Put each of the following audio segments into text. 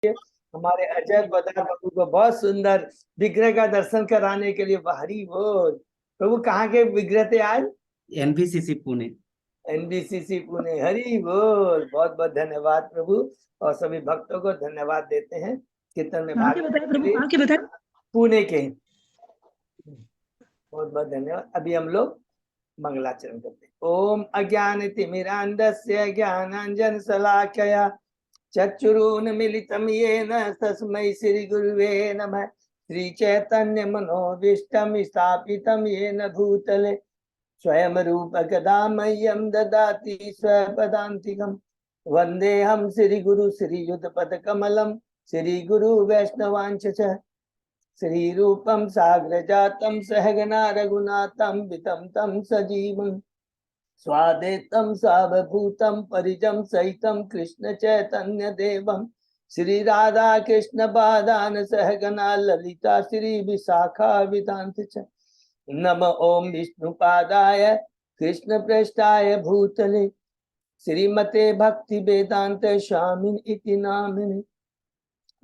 हमारे अजय बदा प्रभु को बहुत सुंदर विग्रह का दर्शन कराने के लिए हरी बोल। प्रभु कहाँ के विग्रह थे आज? एनबीसीसी पुणे। एनबीसीसी पुणे। हरी बोल। बहुत बहुत धन्यवाद प्रभु, और सभी भक्तों को धन्यवाद देते हैं कीर्तन में भाग लेने के लिए। कहाँ के बताए? पुणे के। बहुत बहुत धन्यवाद। अभी हम लोग मंगलाचरण करते हैं। ओम अज्ञानतिमिरान्धस्य ज्ञानाञ्जनशलाकया चक्षुरुन्मीलितं येन तस्मै श्रीगुरुवे नमः। श्रीचैतन्यमनोभीष्टं स्थापितं येन भूतले स्वयं रूप कदा मह्यं ददाति स्वपदान्तिकं। वन्देऽहं श्रीगुरु श्रीयुतपदकमलं श्रीगुरु वैष्णवांश च। श्रीरूपं साग्रजातं सहगना रघुनाथं वितं तं सजीवं स्वादेतं सावभूतं परिजं सहितं कृष्ण चैतन्य देवं श्री राधा कृष्ण पादान सहगना ललिता श्री विशाखा विदांत च। नम ओम विष्णुपादाय कृष्ण पृष्ठाय भूतले श्रीमते भक्ति वेदांत स्वामिन इति नामिने।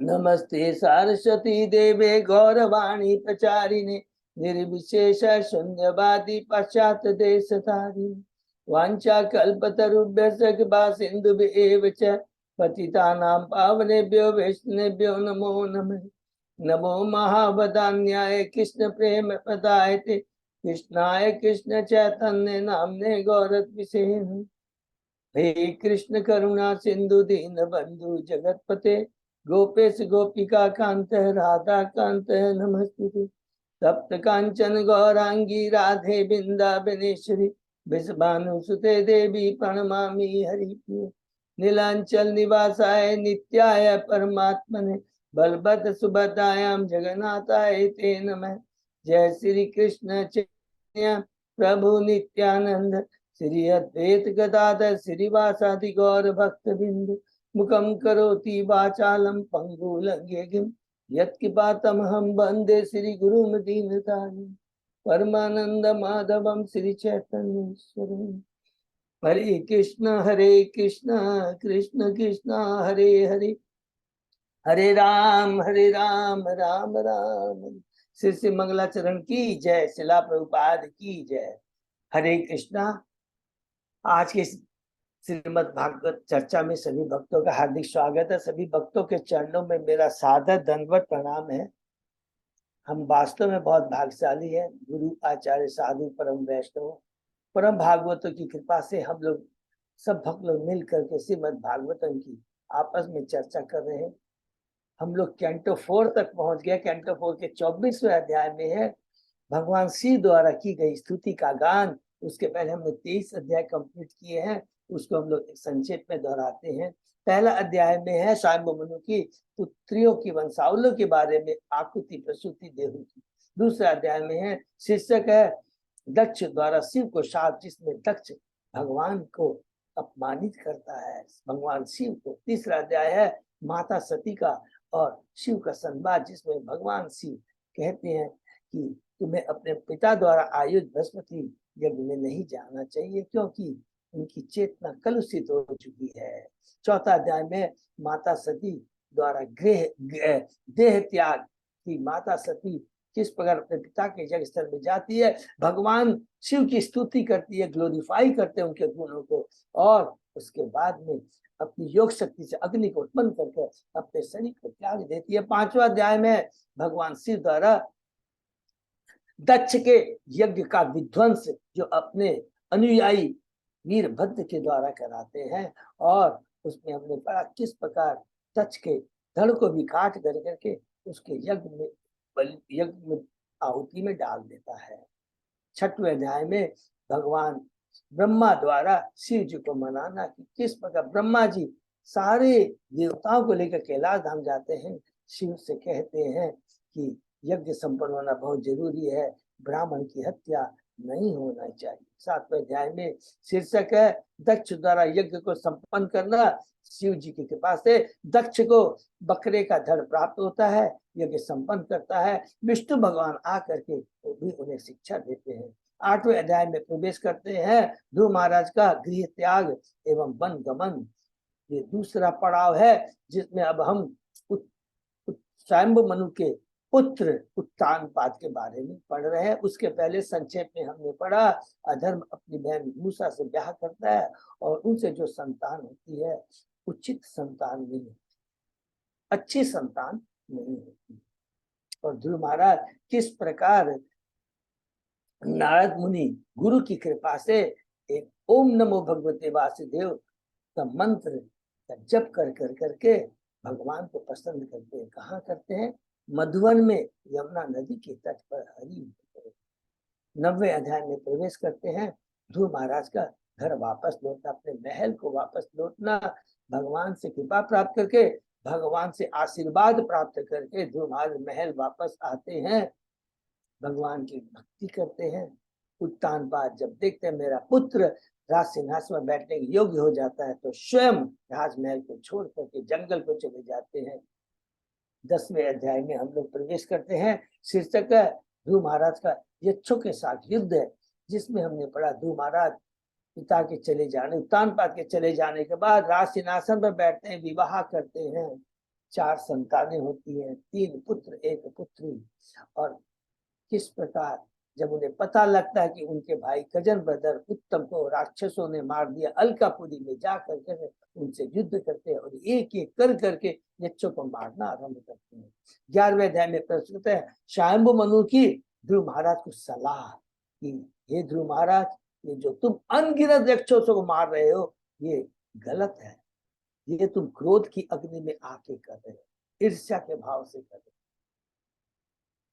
नमस्ते सरस्वती देवे गौरवाणी प्रचारिणे निर्विशेष शून्यवादी पाश्चात्य देशधारिणे। वाञ्छा कल्पतरुभ्यश्च कृपा सिन्धुभ्येव च पतितानां पावनेभ्यो वैष्णवेभ्यो नमो नमः। नमो महावदान्याय कृष्ण प्रेम प्रदायते कृष्णाय कृष्ण चैतन्य नाम्ने गौरत्विषे। हे कृष्ण करुणा सिंधु दीन बंधु जगतपते गोपेश गोपिका कांत राधा कांत नमस्ते। तप्त कांचन गौरांगी राधे बिंदावनेश्वरी विषभानुसुते देवी प्रणमामि हरिप्रिये। नीलांचल निवासाय नित्याय परमात्मने बलभद्र सुभद्रायां जगन्नाथाय ते नमः। जय श्री कृष्ण चैतन्य प्रभु नित्यानंद श्री अद्वैत गदाधर श्रीवासादि गौर भक्तबिंद। मुखं करोति वाचालं पंगुलंघ्यं यत्कृपातमहं वन्दे श्रीगुरुं दीनतारिणं परमानंद माधवं श्री चैतन्येश्वरं। हरे कृष्ण कृष्ण कृष्ण हरे हरे हरे राम राम राम। श्री श्री मंगलाचरण की जय। शिला प्रभुपाद की जय। हरे कृष्णा। आज के श्रीमद् भागवत चर्चा में सभी भक्तों का हार्दिक स्वागत है। सभी भक्तों के चरणों में मेरा सादर दंडवत प्रणाम है। हम वास्तव में बहुत भाग्यशाली हैं। गुरु आचार्य साधु परम वैष्णव परम भागवतों की कृपा से हम लोग सब भक्त लोग मिल करके श्रीमद् भागवतम की आपस में चर्चा कर रहे हैं। हम लोग कैंटो 4 तक पहुंच गए। कैंटो 4 के 24वें अध्याय में है भगवान शिव द्वारा की गई स्तुति का गान। उसके पहले हमने 23 अध्याय कंप्लीट किए हैं, उसको हम लोग संक्षेप में दोहराते हैं। पहला अध्याय में है स्वयं मनु की पुत्रियों की वंशावलों के बारे में, आकृति प्रसूति देहु की। दूसरा अध्याय में है शीर्षक है दक्ष द्वारा शिव को शाप, जिसमें दक्ष भगवान को अपमानित करता है, भगवान शिव को। तीसरा अध्याय है माता सती का और शिव का संवाद, जिसमें भगवान शिव कहते हैं कि तुम्हें अपने पिता द्वारा आयुध बृहस्पति यज्ञ में नहीं जाना चाहिए, क्योंकि उनकी चेतना कलुषित हो चुकी है। चौथा अध्याय में माता सती द्वारा देह त्याग की माता सती किस प्रकार अपने पिता के यज्ञ स्थल में जाती है, भगवान शिव की स्तुति करती है, ग्लोरीफाई करते हैं उनके गुणों को, और उसके बाद में अपनी योग शक्ति से अग्नि को उत्पन्न करके अपने शरीर को त्याग देती है। पांचवा अध्याय में भगवान शिव द्वारा दक्ष के यज्ञ का विध्वंस जो अपने अनुयायी वीरभद्र के द्वारा कराते हैं, और उसमें हमने पढ़ा किस प्रकार दक्ष के धड़ को भी काट करके उसके यज्ञ में आहुति में डाल देता है। छठवें अध्याय में भगवान ब्रह्मा द्वारा शिव जी को मनाना कि किस प्रकार ब्रह्मा जी सारे देवताओं को लेकर कैलाश धाम जाते हैं, शिव से कहते हैं कि यज्ञ संपन्न होना बहुत जरूरी है, ब्राह्मण की हत्या नहीं होना चाहिए। सातवें अध्याय में शीर्षक है दक्ष द्वारा यज्ञ को संपन्न करना। शिव जी की कृपा से दक्ष को बकरे का धड़ प्राप्त होता है, यज्ञ संपन्न करता है। विष्णु भगवान आकर के वो भी उन्हें शिक्षा देते हैं। आठवें अध्याय में प्रवेश करते हैं ध्रुव महाराज का गृह त्याग एवं वन गमन। ये दूसरा पड़ाव है जिसमें अब हम स्वयंभू मनु के पुत्र उत्तानपाद के बारे में पढ़ रहे हैं। उसके पहले संक्षेप में हमने पढ़ा, अधर्म अपनी बहन मूसा से ब्याह करता है और उनसे जो संतान होती है उचित संतान नहीं होती, अच्छी संतान नहीं होती। और ध्रुव महाराज किस प्रकार नारद मुनि गुरु की कृपा से एक ओम नमो भगवते वासुदेव का मंत्र का जप कर करके भगवान को पसंद करते हैं। कहाँ करते हैं? मधुवन में, यमुना नदी के तट पर। हरि 90वें अध्याय में प्रवेश करते हैं। ध्रुव महाराज का घर वापस लौटना, अपने महल को वापस लौटना, भगवान से कृपा प्राप्त करके, भगवान से आशीर्वाद प्राप्त करके ध्रुव महाराज महल वापस आते हैं, भगवान की भक्ति करते हैं। उत्तानपाद जब देखते हैं मेरा पुत्र राज सिंहासन में बैठने के योग्य हो जाता है, तो स्वयं राजमहल को छोड़ करके जंगल को चले जाते हैं। 10वें अध्याय में हम लोग प्रवेश करते हैं। शीर्षक है ध्रुव महाराज का यक्षों के साथ युद्ध है, जिसमें हमने पढ़ा ध्रुव महाराज पिता के चले जाने, उत्तानपाद के चले जाने के बाद राज सिंहासन पर बैठते हैं, विवाह करते हैं, 4 संतानें होती हैं, 3 पुत्र 1 पुत्री। और किस प्रकार जब उन्हें पता लगता है कि उनके भाई कजन ब्रदर उत्तम को राक्षसों ने मार दिया, अलकापुरी में जा करके उनसे युद्ध करते हैं और एक एक कर करके यक्षों को मारना आरंभ करते हैं। 11वें अध्याय में प्रस्तुत है स्वयंभू मनु की ध्रुव महाराज को सलाह कि हे ध्रुव महाराज, ये जो तुम अनगिनत राक्षसों को मार रहे हो ये गलत है, ये तुम क्रोध की अग्नि में आके कर रहे हो, ईर्ष्या के भाव से कर रहे हो।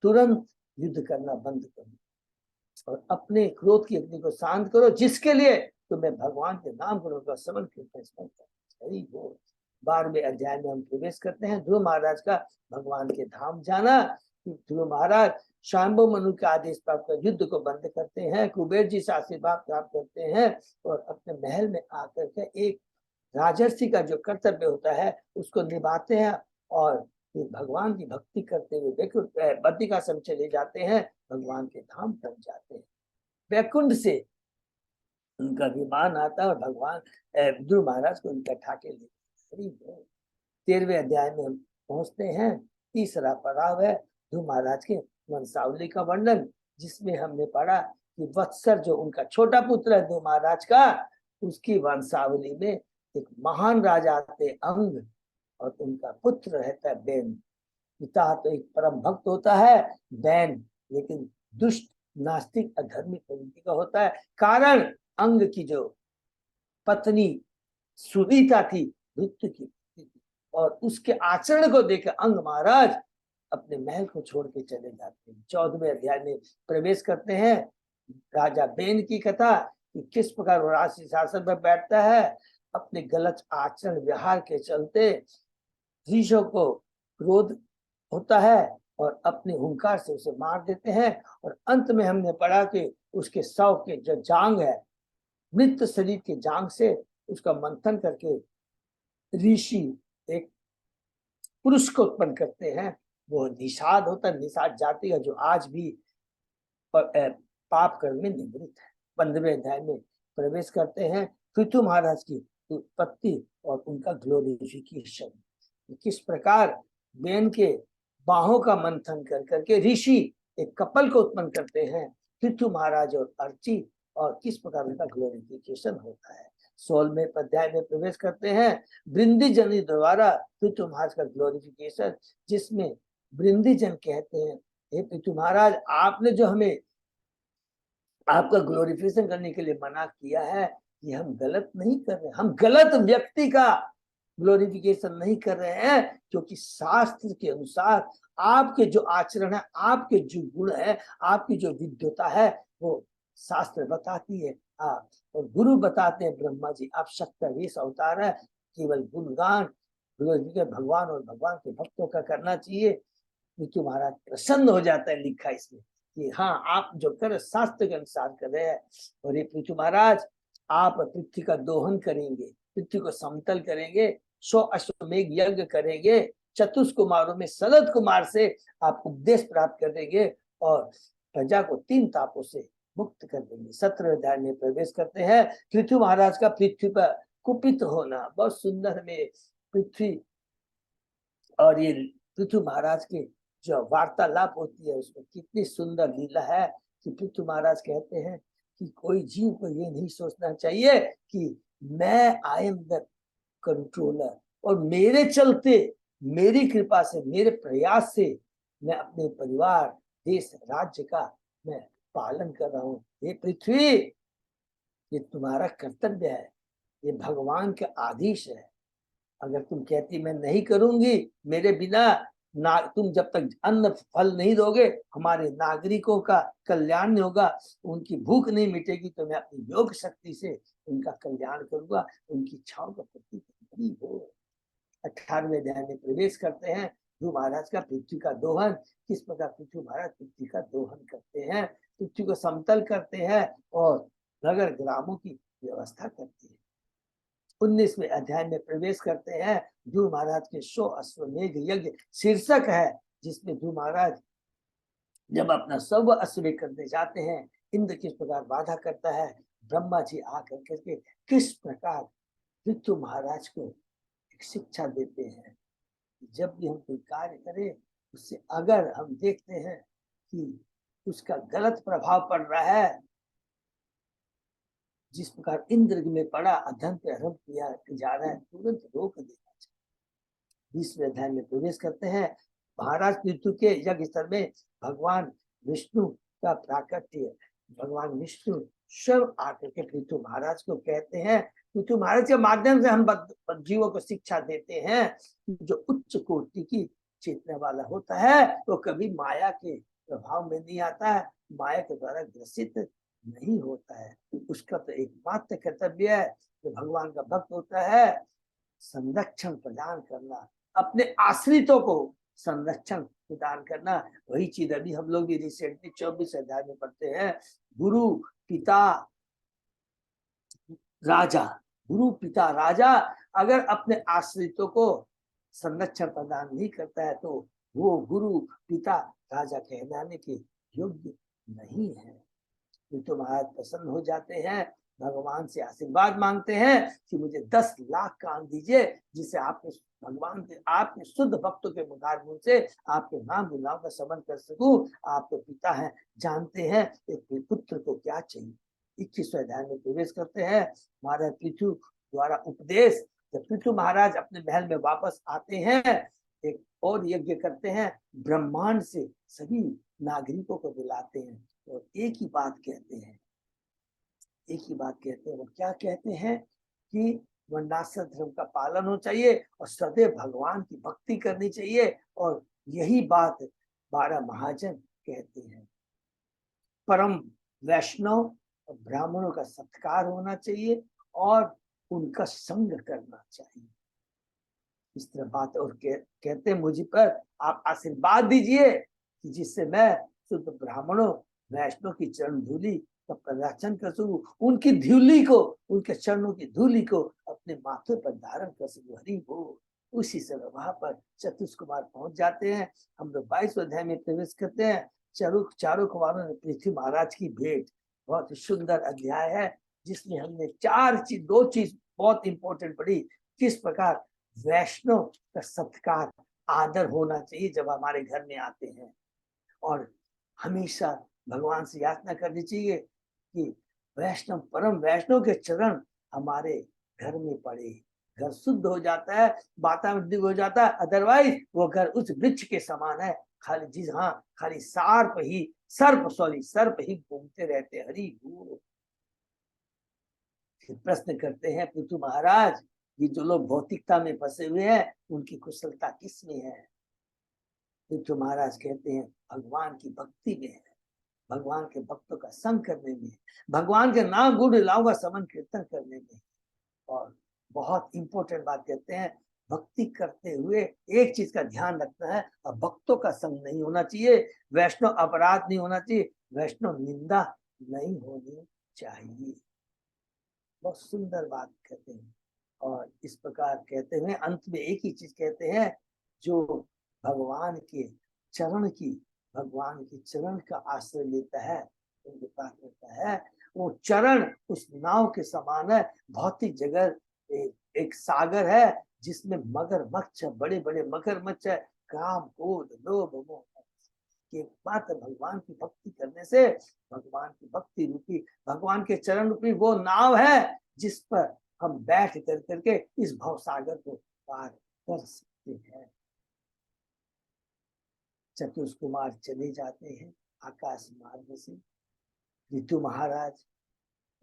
तुरंत युद्ध करना बंद करो और अपने क्रोध की अग्नि को शांत करो, जिसके लिए तुम्हें भगवान के नाम का स्मरण कीर्तन करो। 12वें अध्याय में हम प्रवेश करते हैं। ध्रुव महाराज का भगवान के धाम जाना। ध्रुव महाराज स्वयंभू मनु के आदेश प्राप्त कर युद्ध को बंद करते हैं, कुबेर जी से आशीर्वाद प्राप्त करते हैं और अपने महल में आकर के एक राजर्षि का जो कर्तव्य होता है उसको निभाते हैं और फिर भगवान की भक्ति करते हुए बद्रिकाश्रम चले जाते हैं, भगवान के धाम पहुंच जाते हैं। वैकुंठ से उनका विमान आता है और भगवान ध्रुव महाराज को उनका ठाके लेते। 13वें अध्याय में हम पहुंचते हैं। तीसरा पड़ाव है ध्रुव महाराज के वंशावली का वर्णन, जिसमें हमने पढ़ा कि वत्सर जो उनका छोटा पुत्र है ध्रुव महाराज का, उसकी वंशावली में एक महान राजा आते अंग और उनका पुत्र रहता है बैन। पिता तो एक परम भक्त होता है बैन, लेकिन दुष्ट नास्तिक अधर्मी प्रवृत्ति का होता है। कारण अंग की जो पत्नी सुनीता थी मृत्यु की और उसके आचरण को देकर अंग महाराज अपने महल को छोड़ के चले जाते हैं। 14वें अध्याय में प्रवेश करते हैं। राजा बैन की कथा कि किस प्रकार वो राज सिंहासन पर बैठता है, अपने गलत आचरण व्यवहार के चलते ऋषियों को क्रोध होता है और अपने हुंकार से उसे मार देते हैं। और अंत में हमने पढ़ा कि उसके शव के जो जांग है, मृत शरीर के जांग से उसका मंथन करके ऋषि एक पुरुष को उत्पन्न करते हैं। वो निषाद होता है, निषाद जाति का जो आज भी पाप कर्म में निवृत्त है। 15वें अध्याय में प्रवेश करते हैं। पृथु महाराज की उत्पत्ति और उनका ग्लोरिफिकेशन, किस प्रकार बैन के बाहों का मंथन कर करके ऋषि एक कपल को उत्पन्न करते हैं, पृथु महाराज और अर्ची, और किस प्रकार उनका ग्लोरिफिकेशन होता है। 16वें अध्याय में प्रवेश करते हैं। वृंदीजन द्वारा पृथु महाराज का ग्लोरिफिकेशन, जिसमें वृंदीजन कहते हैं हे पृथु महाराज, आपने जो हमें आपका ग्लोरिफिकेशन करने के लिए मना किया है, ये हम गलत नहीं कर रहे, हम गलत व्यक्ति का ग्लोरिफिकेशन नहीं कर रहे हैं, क्योंकि शास्त्र के अनुसार आपके जो आचरण है, आपके जो गुण है, आपकी जो विद्वता है, वो शास्त्र बताती है। और गुरु बताते हैं ब्रह्मा जी, आप शक्तिवेश अवतार है, केवल गुणगान भगवान और भगवान के भक्तों का करना चाहिए। पृथु महाराज प्रसन्न हो जाता है, लिखा इसमें कि हाँ आप जो कर शास्त्र के अनुसार कर रहे हैं। और ये पृथु महाराज आप पृथ्वी का दोहन करेंगे, पृथ्वी को समतल करेंगे, 100 अश्वमेघ यज्ञ करेंगे, चतुष कुमारों में शरद कुमार से आप उपदेश प्राप्त कर देंगे और प्रजा को 3 तापों से मुक्त कर देंगे। 17वें अध्याय में प्रवेश करते हैं। पृथ्वी महाराज का पृथ्वी पर कुपित होना, बहुत सुंदर में पृथ्वी और ये पृथु महाराज के जो वार्तालाप होती है उसमें कितनी सुंदर लीला है कि पृथु महाराज कहते हैं कि कोई जीव को ये नहीं सोचना चाहिए कि मैं आई एम द कंट्रोलर और मेरे चलते, मेरी कृपा से, मेरे प्रयास से मैं अपने परिवार, देश, राज्य का मैं पालन कर रहा हूँ। ये पृथ्वी, ये तुम्हारा कर्तव्य है, ये भगवान के आदेश है। अगर तुम कहती मैं नहीं करूंगी, मेरे बिना ना तुम जब तक अन्न फल नहीं दोगे, हमारे नागरिकों का कल्याण नहीं होगा, उनकी भूख नहीं मिटेगी, तो मैं अपनी योग शक्ति से उनका कल्याण करूंगा, उनकी इच्छाओं का प्रति हो। 18वें अध्याय में प्रवेश करते हैं। ध्रुव महाराज का पृथ्वी का दोहन, किस प्रकार पृथ्वी महाराज पृथ्वी का दोहन करते हैं, पृथ्वी को समतल करते हैं और नगर ग्रामों की व्यवस्था करते हैं। 19वें अध्याय में प्रवेश करते हैं। ध्रुव महाराज के 100 अश्वमेघ यज्ञ शीर्षक है, जिसमें ध्रुव महाराज जब अपना सर्व अश्वमेघ करने जाते हैं, इंद्र किस प्रकार बाधा करता है, ब्रह्मा जी आकर करके किस प्रकार पृथ्वी महाराज को एक शिक्षा देते हैं। जब भी हम कोई कार्य करें, उससे अगर हम देखते हैं कि उसका गलत प्रभाव पड़ रहा है, जिस प्रकार इंद्र में पड़ा, अधर्म पे अधर्म किया जा रहा है, तुरंत रोक देना चाहिए। 20वें अध्याय में प्रवेश करते हैं। महाराज पृथु के यज्ञ स्थल में भगवान विष्णु का प्राकट्य, भगवान विष्णु स्वयं आकर के पृथु महाराज को कहते हैं। पृथु महाराज के माध्यम से हम जीवों को शिक्षा देते हैं कि जो उच्च कोटि की चेतना वाला होता है वो कभी माया के प्रभाव में नहीं आता है, माया के द्वारा ग्रसित नहीं होता है। उसका तो एकमात्र कर्तव्य है जो भगवान का भक्त होता है, संरक्षण प्रदान करना, अपने आश्रितों को संरक्षण प्रदान करना। वही चीज अभी हम लोग भी रिसेंटली 24 अध्याय में पढ़ते हैं। गुरु पिता राजा, गुरु पिता राजा अगर अपने आश्रितों को संरक्षण प्रदान नहीं करता है तो वो गुरु पिता राजा कहलाने के योग्य नहीं है। तो महाराज प्रसन्न हो जाते हैं, भगवान से आशीर्वाद मांगते हैं कि मुझे 10 लाख कान दीजिए, जिससे आपके भगवान के आपके शुद्ध भक्तों के मुखारबिंद से आपके नाम गुलाम का समन कर सकूं। आप तो पिता हैं, जानते हैं एक पुत्र को क्या चाहिए। 21वें अध्याय में प्रवेश करते हैं। महाराज पृथु द्वारा उपदेश, जब पृथु महाराज अपने महल में वापस आते हैं, एक और यज्ञ करते हैं, ब्रह्मांड से सभी नागरिकों को बुलाते हैं और एक ही बात कहते हैं, एक ही बात कहते हैं। वो क्या कहते हैं कि वर्णाश्रम धर्म का पालन होना चाहिए और सदैव भगवान की भक्ति करनी चाहिए। और यही बात 12 महाजन कहते हैं। परम वैष्णव और ब्राह्मणों का सत्कार होना चाहिए और उनका संग करना चाहिए। इस तरह बात और कहते हैं मुझ पर आप आशीर्वाद दीजिए कि जिससे मैं शुद्ध ब्राह्मणों वैष्णव की चरण धूलि का प्रदर्शन कर सकूं, उनकी धूलि को, उनके चरणों की धूलि को अपने माथे पर धारण कर सकूं। हरि बोल। उसी समय वहां पर चतुष कुमार पहुंच जाते हैं। हम लोग 22वें अध्याय में प्रवेश करते हैं। चारों कुमारों ने पृथ्वी महाराज की भेंट, बहुत ही सुंदर अध्याय है जिसमें हमने 2 चीज बहुत इंपॉर्टेंट पढ़ी। किस प्रकार वैष्णव का सत्कार, आदर होना चाहिए जब हमारे घर में आते हैं, और हमेशा भगवान से याचना करनी चाहिए कि वैष्णव, परम वैष्णव के चरण हमारे घर में पड़े। घर शुद्ध हो जाता है, वातावरण हो जाता है, अदरवाइज वो घर उस वृक्ष के समान है, खाली खाली सर्प ही घूमते रहते। हरि बोल। प्रश्न करते हैं पृथु महाराज, ये जो लोग भौतिकता में फंसे हुए हैं उनकी कुशलता किस में है? पृथु महाराज कहते हैं भगवान की भक्ति में है, भगवान के भक्तों का संग करने में, भगवान के नाम गुण लीलाओं का समन कीर्तन करने में। और बहुत इंपॉर्टेंट बात कहते हैं, भक्ति करते हुए एक चीज का ध्यान रखना है, और भक्तों का संग नहीं होना चाहिए, वैष्णव अपराध नहीं होना चाहिए, वैष्णव निंदा नहीं होनी चाहिए। बहुत सुंदर बात कहते हैं। और इस प्रकार कहते हुए अंत में एक ही चीज कहते हैं, जो भगवान के चरण का आश्रय लेता है, उनके पास रहता है, वो चरण उस नाव के समान है। भौतिक जगत एक सागर है जिसमें मगरमच्छ, बड़े बड़े मगरमच्छ है, काम क्रोध लोभ मोह के मात्र भगवान की भक्ति करने से भगवान की भक्ति रूपी भगवान के चरण रूपी वो नाव है जिस पर हम बैठ कर करके इस भव सागर को पार कर सकते हैं। चतुष कुमार चले जाते हैं आकाश मार्ग से। ऋतु महाराज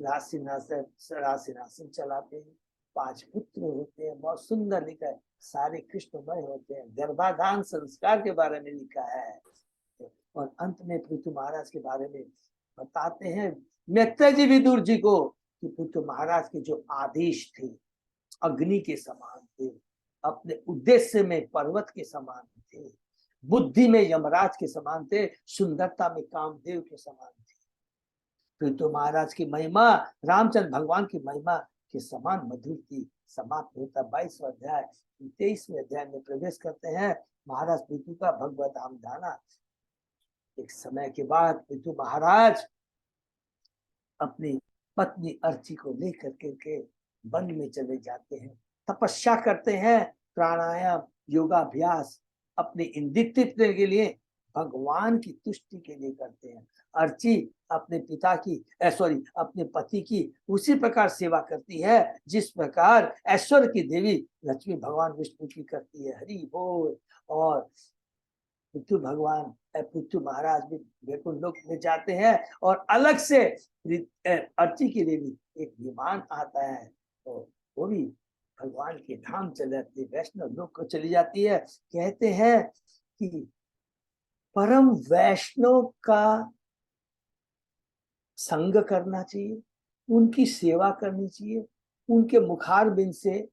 रासिनासन चलाते हैं। 5 पुत्र होते हैं, बहुत सुंदर लिखा है, सारे कृष्णमय होते हैं। गर्भाधान संस्कार के बारे में लिखा है और अंत में पृथु महाराज के बारे में बताते हैं मैत्रेय जी विदुर जी को कि पृथु महाराज के जो आदेश थे अग्नि के समान थे, अपने उद्देश्य में पर्वत के समान थे, बुद्धि में यमराज के समान थे, सुंदरता में कामदेव के समान थे। पृथु महाराज की महिमा रामचंद्र भगवान की महिमा के समान मधुर थी। समाप्त होता 22वां अध्याय। 23वें अध्याय में प्रवेश करते हैं। महाराज पृथु का भगवत धाम जाना। एक समय के बाद पृथु महाराज अपनी पत्नी अर्ची को लेकर के वन में चले जाते हैं, तपस्या करते हैं, प्राणायाम योगाभ्यास अपने इंदित्व के लिए भगवान की तुष्टि के लिए करते हैं। अर्ची अपने पिता की अपने पति की उसी प्रकार सेवा करती है जिस प्रकार ऐश्वर्य की देवी लक्ष्मी भगवान विष्णु की करती है। हरि बोल। और पृथु महाराज भी वैकुंठ लोक में जाते हैं और अलग से अर्ची के लिए भी एक विमान आता है तो वो भी भगवान के धाम चले जाती है, वैष्णव लोक को चली जाती है। कहते हैं कि परम वैष्णव का संग करना चाहिए, उनकी सेवा करनी चाहिए, उनके मुखार बिंद से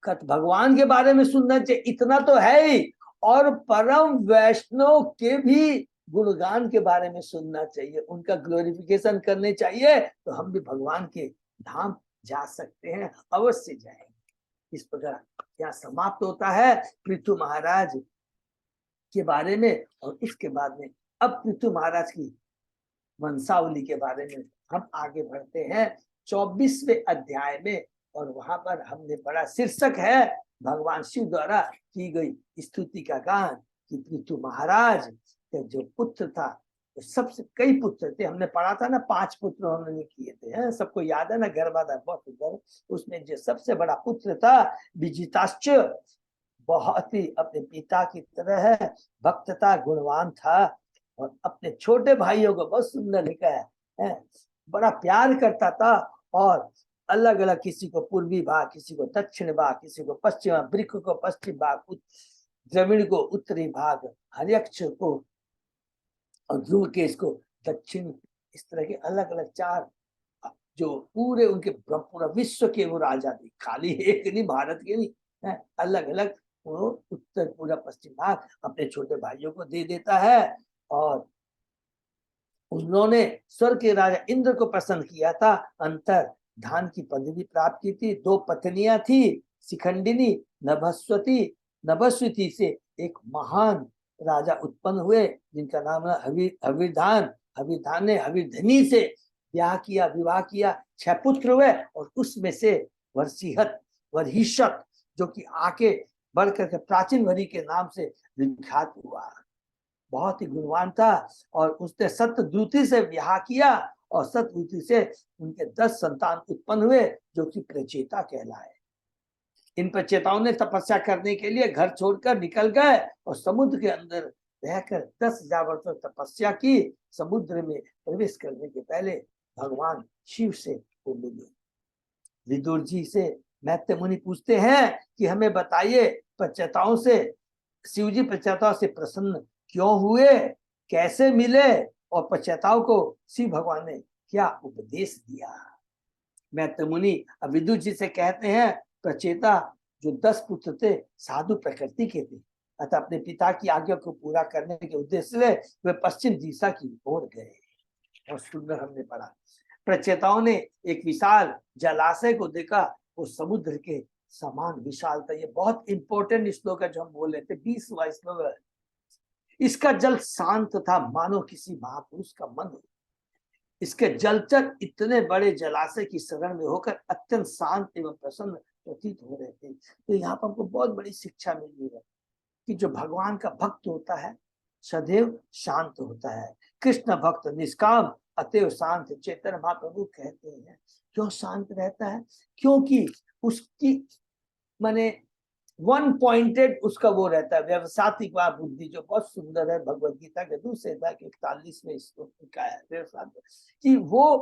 भगवान के बारे में सुनना चाहिए। इतना तो है ही, और परम वैष्णव के भी गुणगान के बारे में सुनना चाहिए, उनका ग्लोरिफिकेशन करने चाहिए, तो हम भी भगवान के धाम जा सकते हैं, अवश्य जाएंगे। इस प्रकार यहाँ समाप्त होता है पृथु महाराज के बारे में। और इसके बाद में अब पृथु महाराज की वंशावली के बारे में हम आगे बढ़ते हैं 24वें अध्याय में। और वहां पर हमने बड़ा शीर्षक है भगवान शिव द्वारा की गई स्तुति का गान कि पृथु महाराज के जो पुत्र था, तो सबसे कई पुत्र थे, हमने पढ़ा था ना 5 पुत्र उन्होंने किए थे, सबको याद है ना, गर्भाधान बहुत सुंदर। उसमें जो सबसे बड़ा पुत्र था विजिताश्च, बहुत ही अपने पिता की तरह है, भक्त था, गुणवान था और अपने छोटे भाइयों को बहुत सुंदर लिखा है, बड़ा प्यार करता था। और अलग अलग, किसी को पूर्वी भाग, किसी को दक्षिण भाग, किसी को पश्चिम, वृक्ष को पश्चिम भाग, द्रविड़ को उत्तरी भाग, हर्यक्ष को और ध्रुवकेश को दक्षिण, इस तरह के अलग अलग 4 जो पूरे उनके पूरा विश्व के वो राजा थे, खाली एक नहीं, भारत के नहीं, अलग अलग वो उत्तर पूरा पश्चिम भाग अपने छोटे भाइयों को दे देता है। और उन्होंने स्वर्ग के राजा इंद्र को प्रसन्न किया था, अंतर धान की पदवी प्राप्त की थी। 2 पत्नियां थी, शिखंडिनी, नभस्वती से एक महान राजा उत्पन्न हुए जिनका नाम है हविर्धान ने हविर्धनी से विवाह किया। 6 पुत्र हुए और उसमें से वर्हिषत जो कि आके बढ़कर के प्राचीन वरी के नाम से विख्यात हुआ, बहुत ही गुणवान था। और उसने सतद्रुति से विवाह किया और सतद्रुति से उनके 10 संतान उत्पन्न हुए जो कि प्रचेता कहलाए। इन प्रचेताओं ने तपस्या करने के लिए घर छोड़कर निकल गए और समुद्र के अंदर रहकर 10,000 वर्षों तपस्या की। समुद्र में प्रवेश करने के पहले भगवान शिव से वो मिले। विदुर जी से मैत्रेय मुनि पूछते हैं कि हमें बताइए, प्रचेताओं से शिव जी प्रचेताओं से प्रसन्न क्यों हुए, कैसे मिले और प्रचेताओं को शिव भगवान ने क्या उपदेश दिया। मैत्रेय मुनि विदुर जी से कहते हैं, प्रचेता जो 10 पुत्र थे साधु प्रकृति के थे, अतः अपने पिता की आज्ञा को पूरा करने के उद्देश्य से वे पश्चिम दिशा की ओर गए। और सुंदर हमने पढ़ा, प्रचेताओं ने एक विशाल जलाशय को देखा, वो समुद्र के समान विशाल था। ये बहुत इंपॉर्टेंट श्लोक है जो हम बोल रहे थे, 20वां श्लोक है। इसका जल शांत था मानो किसी महापुरुष का मन। इसके जलचर इतने बड़े जलाशय की शरण में होकर अत्यंत शांत एवं प्रसन्न प्रतीत हो रहे थे। तो यहाँ पर हमको बहुत बड़ी शिक्षा मिली है कि जो भगवान का भक्त होता है सदैव शांत होता है। कृष्ण भक्त निष्काम अतएव शांत। चैतन्य महाप्रभु कहते हैं क्यों शांत रहता है? क्योंकि उसकी माने वन पॉइंटेड उसका वो रहता है, व्यवसायिक वा बुद्धि, जो बहुत सुंदर है भगवत गीता के दूसरे अध्याय के 41वें श्लोक में कहा है कि वो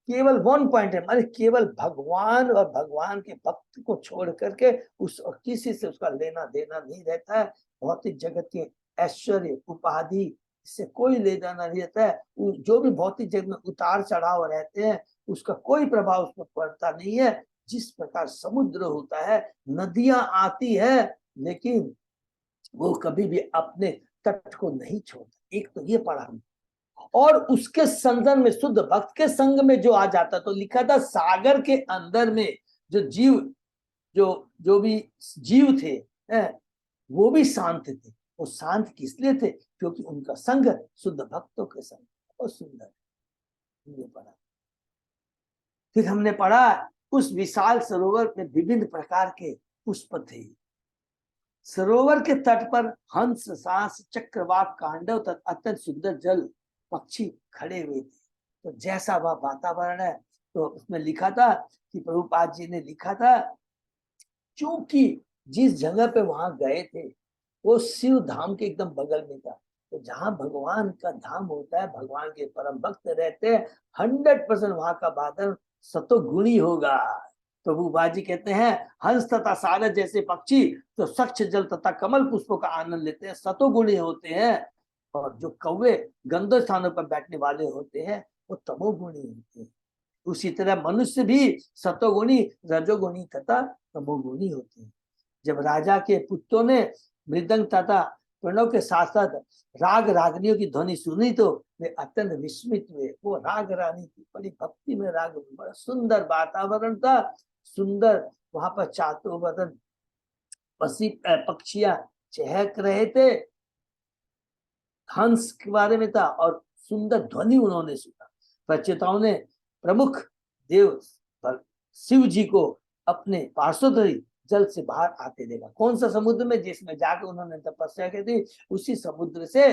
केवल वन पॉइंट है, माने केवल भगवान और भगवान के भक्त को छोड़ करके उस और किसी से उसका लेना देना नहीं रहता है। भौतिक जगत के ऐश्वर्य उपाधि इससे कोई लेना नहीं रहता है। जो भी भौतिक जगत में उतार चढ़ाव रहते हैं उसका कोई प्रभाव उस पर पड़ता नहीं है। जिस प्रकार समुद्र होता है, नदियां आती है लेकिन वो कभी भी अपने तट को नहीं छोड़ता। एक तो ये पढ़ा, और उसके संदर्भ में शुद्ध भक्त के संग में जो आ जाता, तो लिखा था सागर के अंदर में जो जीव जो भी जीव थे वो भी शांत थे। वो शांत किस लिए थे? क्योंकि उनका संग शुद्ध भक्तों के संग। बहुत सुंदर हमने पढ़ा। फिर हमने पढ़ा उस विशाल सरोवर में विभिन्न प्रकार के पुष्प थे। सरोवर के तट पर हंस सांस चक्रवात कांडव तथा अत्यंत सुंदर जल पक्षी खड़े हुए थे। तो जैसा वह वातावरण है, तो उसमें लिखा था कि प्रभुपाद जी ने लिखा था, क्योंकि जिस जगह पे वहां गए थे वो शिव धाम के एकदम बगल में था। तो जहां भगवान का धाम होता है, भगवान के परम भक्त रहते हैं, 100% वहां का बादल सतोगुणी होगा। प्रभु बाजी कहते हैं हंस तथा सारस जैसे पक्षी तो स्वच्छ जल तथा कमल पुष्पों का आनंद लेते हैं, सतोगुणी होते हैं। और जो कौवे गंदे स्थानों पर बैठने वाले होते हैं वो तमोगुणी होते हैं। उसी तरह मनुष्य भी सतोगुणी रजोगुणी तथा तमोगुणी होते हैं। जब राजा के पुत्रों ने मृदंग तथा प्रणव के साथ साथ राग रागनियों की ध्वनि सुनी तो वे अत्यंत विस्मित हुए। वो राग रानी थी, बड़ी भक्ति में राग, बड़ा सुंदर वातावरण था, सुंदर वहां पर चारों बदन पक्षियां चहक रहे थे, हंस के बारे में था और सुंदर ध्वनि उन्होंने सुना। प्रचेताओं ने प्रमुख देव शिव जी को अपने पार्श्वधरी जल से बाहर आते देखा। कौन सा समुद्र में? जिसमें जाकर उन्होंने तपस्या की थी, उसी समुद्र से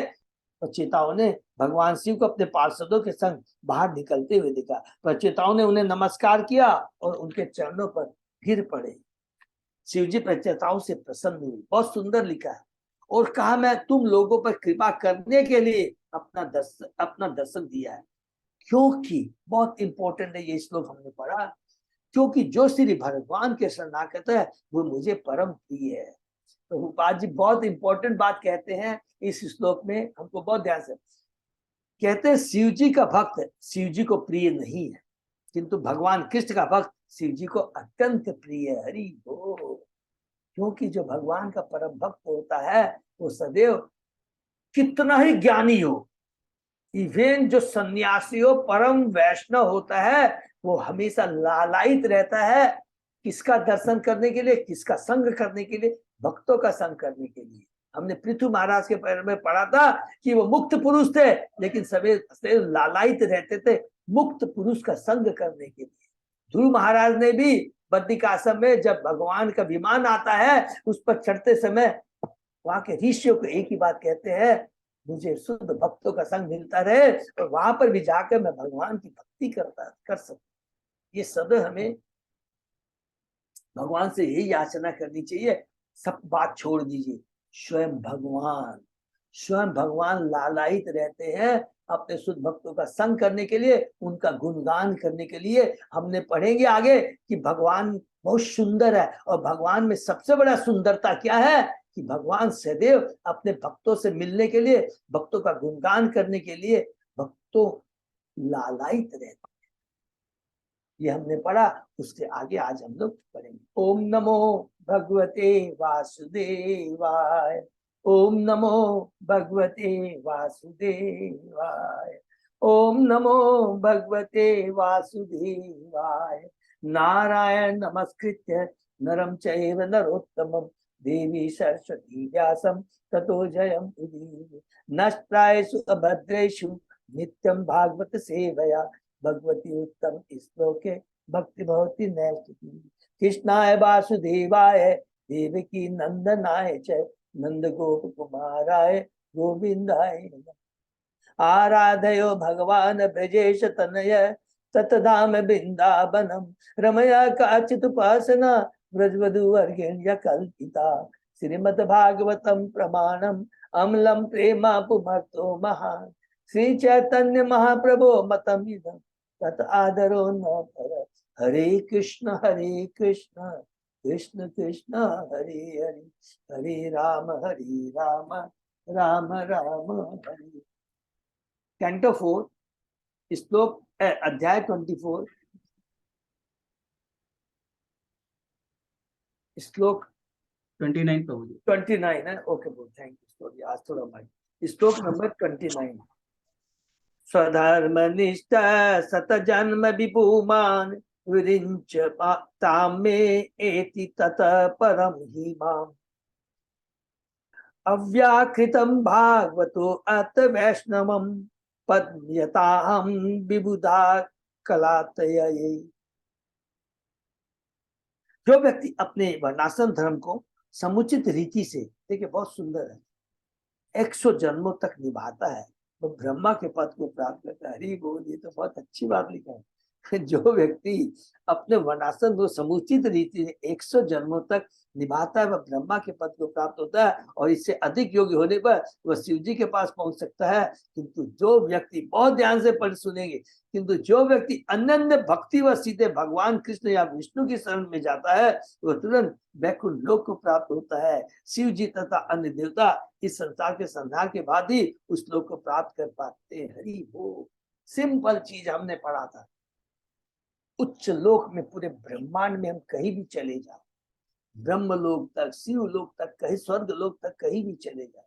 प्रचेताओं ने भगवान शिव को अपने पार्षदों के संग बाहर निकलते हुए देखा। प्रचेताओं ने उन्हें नमस्कार किया और उनके चरणों पर गिर पड़े। शिव जी प्रचेताओं से प्रसन्न हुए। बहुत सुंदर लिखा है। और कहा मैं तुम लोगों पर कृपा करने के लिए अपना दर्शन दिया है। क्योंकि बहुत इंपॉर्टेंट है ये श्लोक हमने पढ़ा, क्योंकि जो श्री भगवान के शरणागत है वो मुझे परम प्रिय है। तो प्रभुपाद जी बहुत इंपॉर्टेंट बात कहते हैं इस श्लोक में, हमको बहुत ध्यान से कहते हैं। शिव जी का भक्त शिव जी को प्रिय नहीं है, किंतु भगवान कृष्ण का भक्त शिव जी को अत्यंत प्रिय है। हरि बोल। क्योंकि जो भगवान का परम भक्त होता है वो सदैव कितना ही ज्ञानी हो, इवन जो सन्यासी हो, परम वैष्णव होता है, वो हमेशा लालायित रहता है। किसका दर्शन करने के लिए? किसका संग करने के लिए? भक्तों का संग करने के लिए। हमने पृथु महाराज के पैर में पढ़ा था कि वो मुक्त पुरुष थे, लेकिन सभी लालायित रहते थे मुक्त पुरुष का संग करने के लिए। ध्रुव महाराज ने भी बद्रिक आश्रम में जब भगवान का विमान आता है उस पर चढ़ते समय वहां के ऋषियों को एक ही बात कहते हैं, मुझे शुद्ध भक्तों का संग मिलता रहे और वहां पर भी जाकर मैं भगवान की भक्ति कर सकूं। ये सदैव हमें भगवान से यही याचना करनी चाहिए। सब बात छोड़ दीजिए, स्वयं भगवान लालायित रहते हैं अपने शुद्ध भक्तों का संग करने के लिए, उनका गुणगान करने के लिए। हमने पढ़ेंगे आगे कि भगवान बहुत सुंदर है, और भगवान में सबसे बड़ा सुंदरता क्या है कि भगवान सदैव अपने भक्तों से मिलने के लिए, भक्तों का गुणगान करने के लिए भक्तों लालायित रहते हैं। ये हमने पढ़ा, उसके आगे आज हम लोग पढ़ेंगे। ओम नमो भगवते वासुदेवाय। ओम नमो भगवते वासुदेवाय। ओम नमो भगवते वासुदेवाय। नारायण नमस्कृत्य नरं चैव नरोत्तमं देवी सरस्वती व्यासं ततो जयम् उदीरये। नष्टायेषु अभद्रेषु नित्यं भागवत सेवया भगवती उत्तम श्लोके भक्ति भवती नैष्ठिकी। कृष्णाय वासुदेवाय देवकी नंदनाय च नंद गोप कुमाराय गोविंदाय नमः। आराधयो भगवान ब्रजेश तनय ततधाम बिंदावनम रमया काचित उपासना ब्रजवधु वर्गेण्य कल्पिता श्रीमद् भागवतम प्रमाणम अम्लम प्रेमा पुमर्तो महान श्री चैतन्य महाप्रभो मतम इदं तत आदरो न पर। हरे कृष्ण कृष्ण कृष्ण हरे हरे हरे राम राम राम हरे। कैंटो 4 श्लोक अध्याय 24 श्लोक 29 प्रभु जी। 29 है। ओके बोल, थैंक यू सॉरी, आज थोड़ा भाई। श्लोक नंबर 29। स्वधर्मनिष्ठ सत जन्म विभूमान विरिंच तामे एति तत परम ही माम अव्याकृतम भागवतो अत वैष्णवम पद्यताहम विबुधा कलातये। जो व्यक्ति अपने वर्णाश्रम धर्म को समुचित रीति से, देखिए बहुत सुंदर है, 100 जन्मों तक निभाता है वो ब्रह्मा के पद को प्राप्त करता है। हरि बोल, ये तो बहुत अच्छी बात लिखा है। जो व्यक्ति अपने वर्णाश्रम को समुचित रीति से 100 जन्मों तक निभाता है वह ब्रह्मा के पद को प्राप्त होता है और इससे अधिक योग्य होने पर वह शिव जी के पास पहुंच सकता है। किंतु जो व्यक्ति, बहुत ध्यान से पढ़ सुनेंगे, किंतु जो व्यक्ति अनन्य भक्ति व सीधे भगवान कृष्ण या विष्णु की शरण में जाता है वह तुरंत वैकुंठ लोक को प्राप्त होता है। शिव जी तथा अन्य देवता इस संसार के संहार के बाद ही उस लोक को प्राप्त कर पाते हैं। हरि बोल, सिंपल चीज हमने पढ़ा था। उच्च लोक में, पूरे ब्रह्मांड में हम कहीं भी चले जाओ, ब्रह्म लोक तक, शिव लोक तक, कहीं स्वर्ग लोक तक, कहीं भी चले जाओ,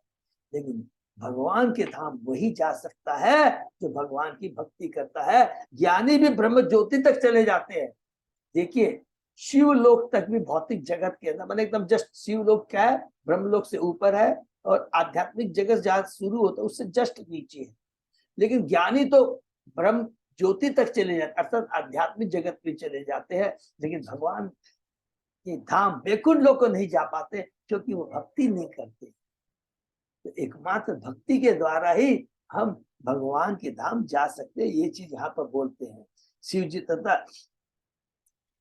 लेकिन भगवान के धाम वही जा सकता है जो भगवान की भक्ति करता है। ज्ञानी भी ब्रह्म ज्योति तक चले जाते हैं। देखिए शिव लोक तक भी भौतिक जगत के अंदर, मैंने एकदम जस्ट, शिव लोक क्या है, ब्रह्म लोक से ऊपर है और आध्यात्मिक जगत जहां शुरू होता है उससे जस्ट नीचे है। लेकिन ज्ञानी तो ब्रह्म ज्योति तक चले जाते, अर्थात आध्यात्मिक जगत में चले जाते हैं, लेकिन भगवान के धाम वैकुंठ लोक को नहीं जा पाते क्योंकि वो भक्ति नहीं करते। तो एकमात्र भक्ति के द्वारा ही हम भगवान के धाम जा सकते हैं, ये चीज यहाँ पर बोलते हैं शिव जी। तथा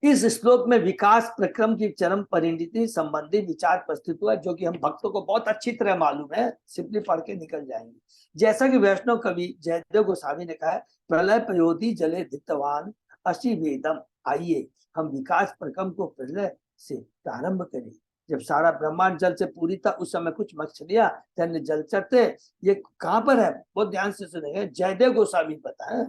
इस श्लोक में विकास प्रक्रम की चरम परिणति संबंधी विचार प्रस्तुत हुआ, जो कि हम भक्तों को बहुत अच्छी तरह मालूम है, सिंपली पढ़ के निकल जाएंगे। जैसा कि वैष्णव कवि जयदेव गोस्वामी ने कहा है, प्रलय प्रयोधि जले धितवान अशी वेदम। आइए हम विकास प्रक्रम को प्रलय से प्रारंभ करें। जब सारा ब्रह्मांड जल से पूरी था उस समय कुछ मछलियां धन्य जल चरते। ये कहाँ पर है, बहुत ध्यान से सुनेंगे, जयदेव गोस्वामी बताए।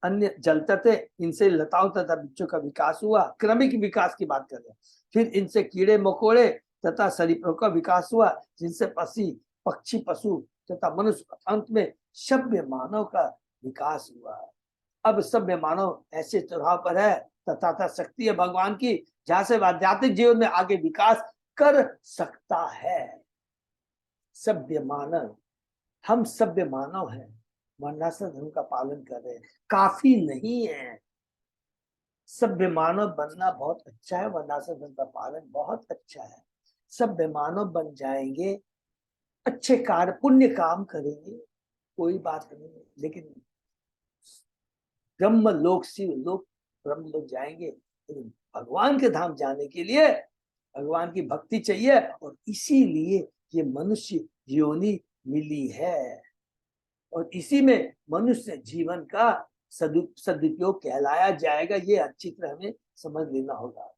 अन्य जलते थे, इनसे लताओं तथा वृक्षों का विकास हुआ, क्रमिक विकास की बात कर रहे हैं। फिर इनसे कीड़े मकोड़े तथा सरीसृपों का विकास हुआ, जिनसे पक्षी पशु तथा मनुष्य, अंत में सभ्य मानव का विकास हुआ। अब सभ्य मानव ऐसे चौराह पर है तथा शक्ति है भगवान की, जहां से आध्यात्मिक जीवन में आगे विकास कर सकता है। सभ्य मानव, हम सभ्य मानव हैं, वर्णाश्रम धर्म का पालन कर रहे हैं, काफी नहीं है। सभ्य मानव बनना बहुत अच्छा है, वर्णाश्रम धर्म का पालन बहुत अच्छा है। सभ्य मानव बन जाएंगे, अच्छे कार्य पुण्य काम करेंगे, कोई बात नहीं, लेकिन ब्रह्म लोक, शिव लोक, ब्रह्म लोक जाएंगे। लेकिन भगवान के धाम जाने के लिए भगवान की भक्ति चाहिए, और इसीलिए ये मनुष्य योनि मिली है, और इसी में मनुष्य जीवन का सदुपयोग कहलाया जाएगा। ये अच्छी तरह हमें समझ लेना होगा।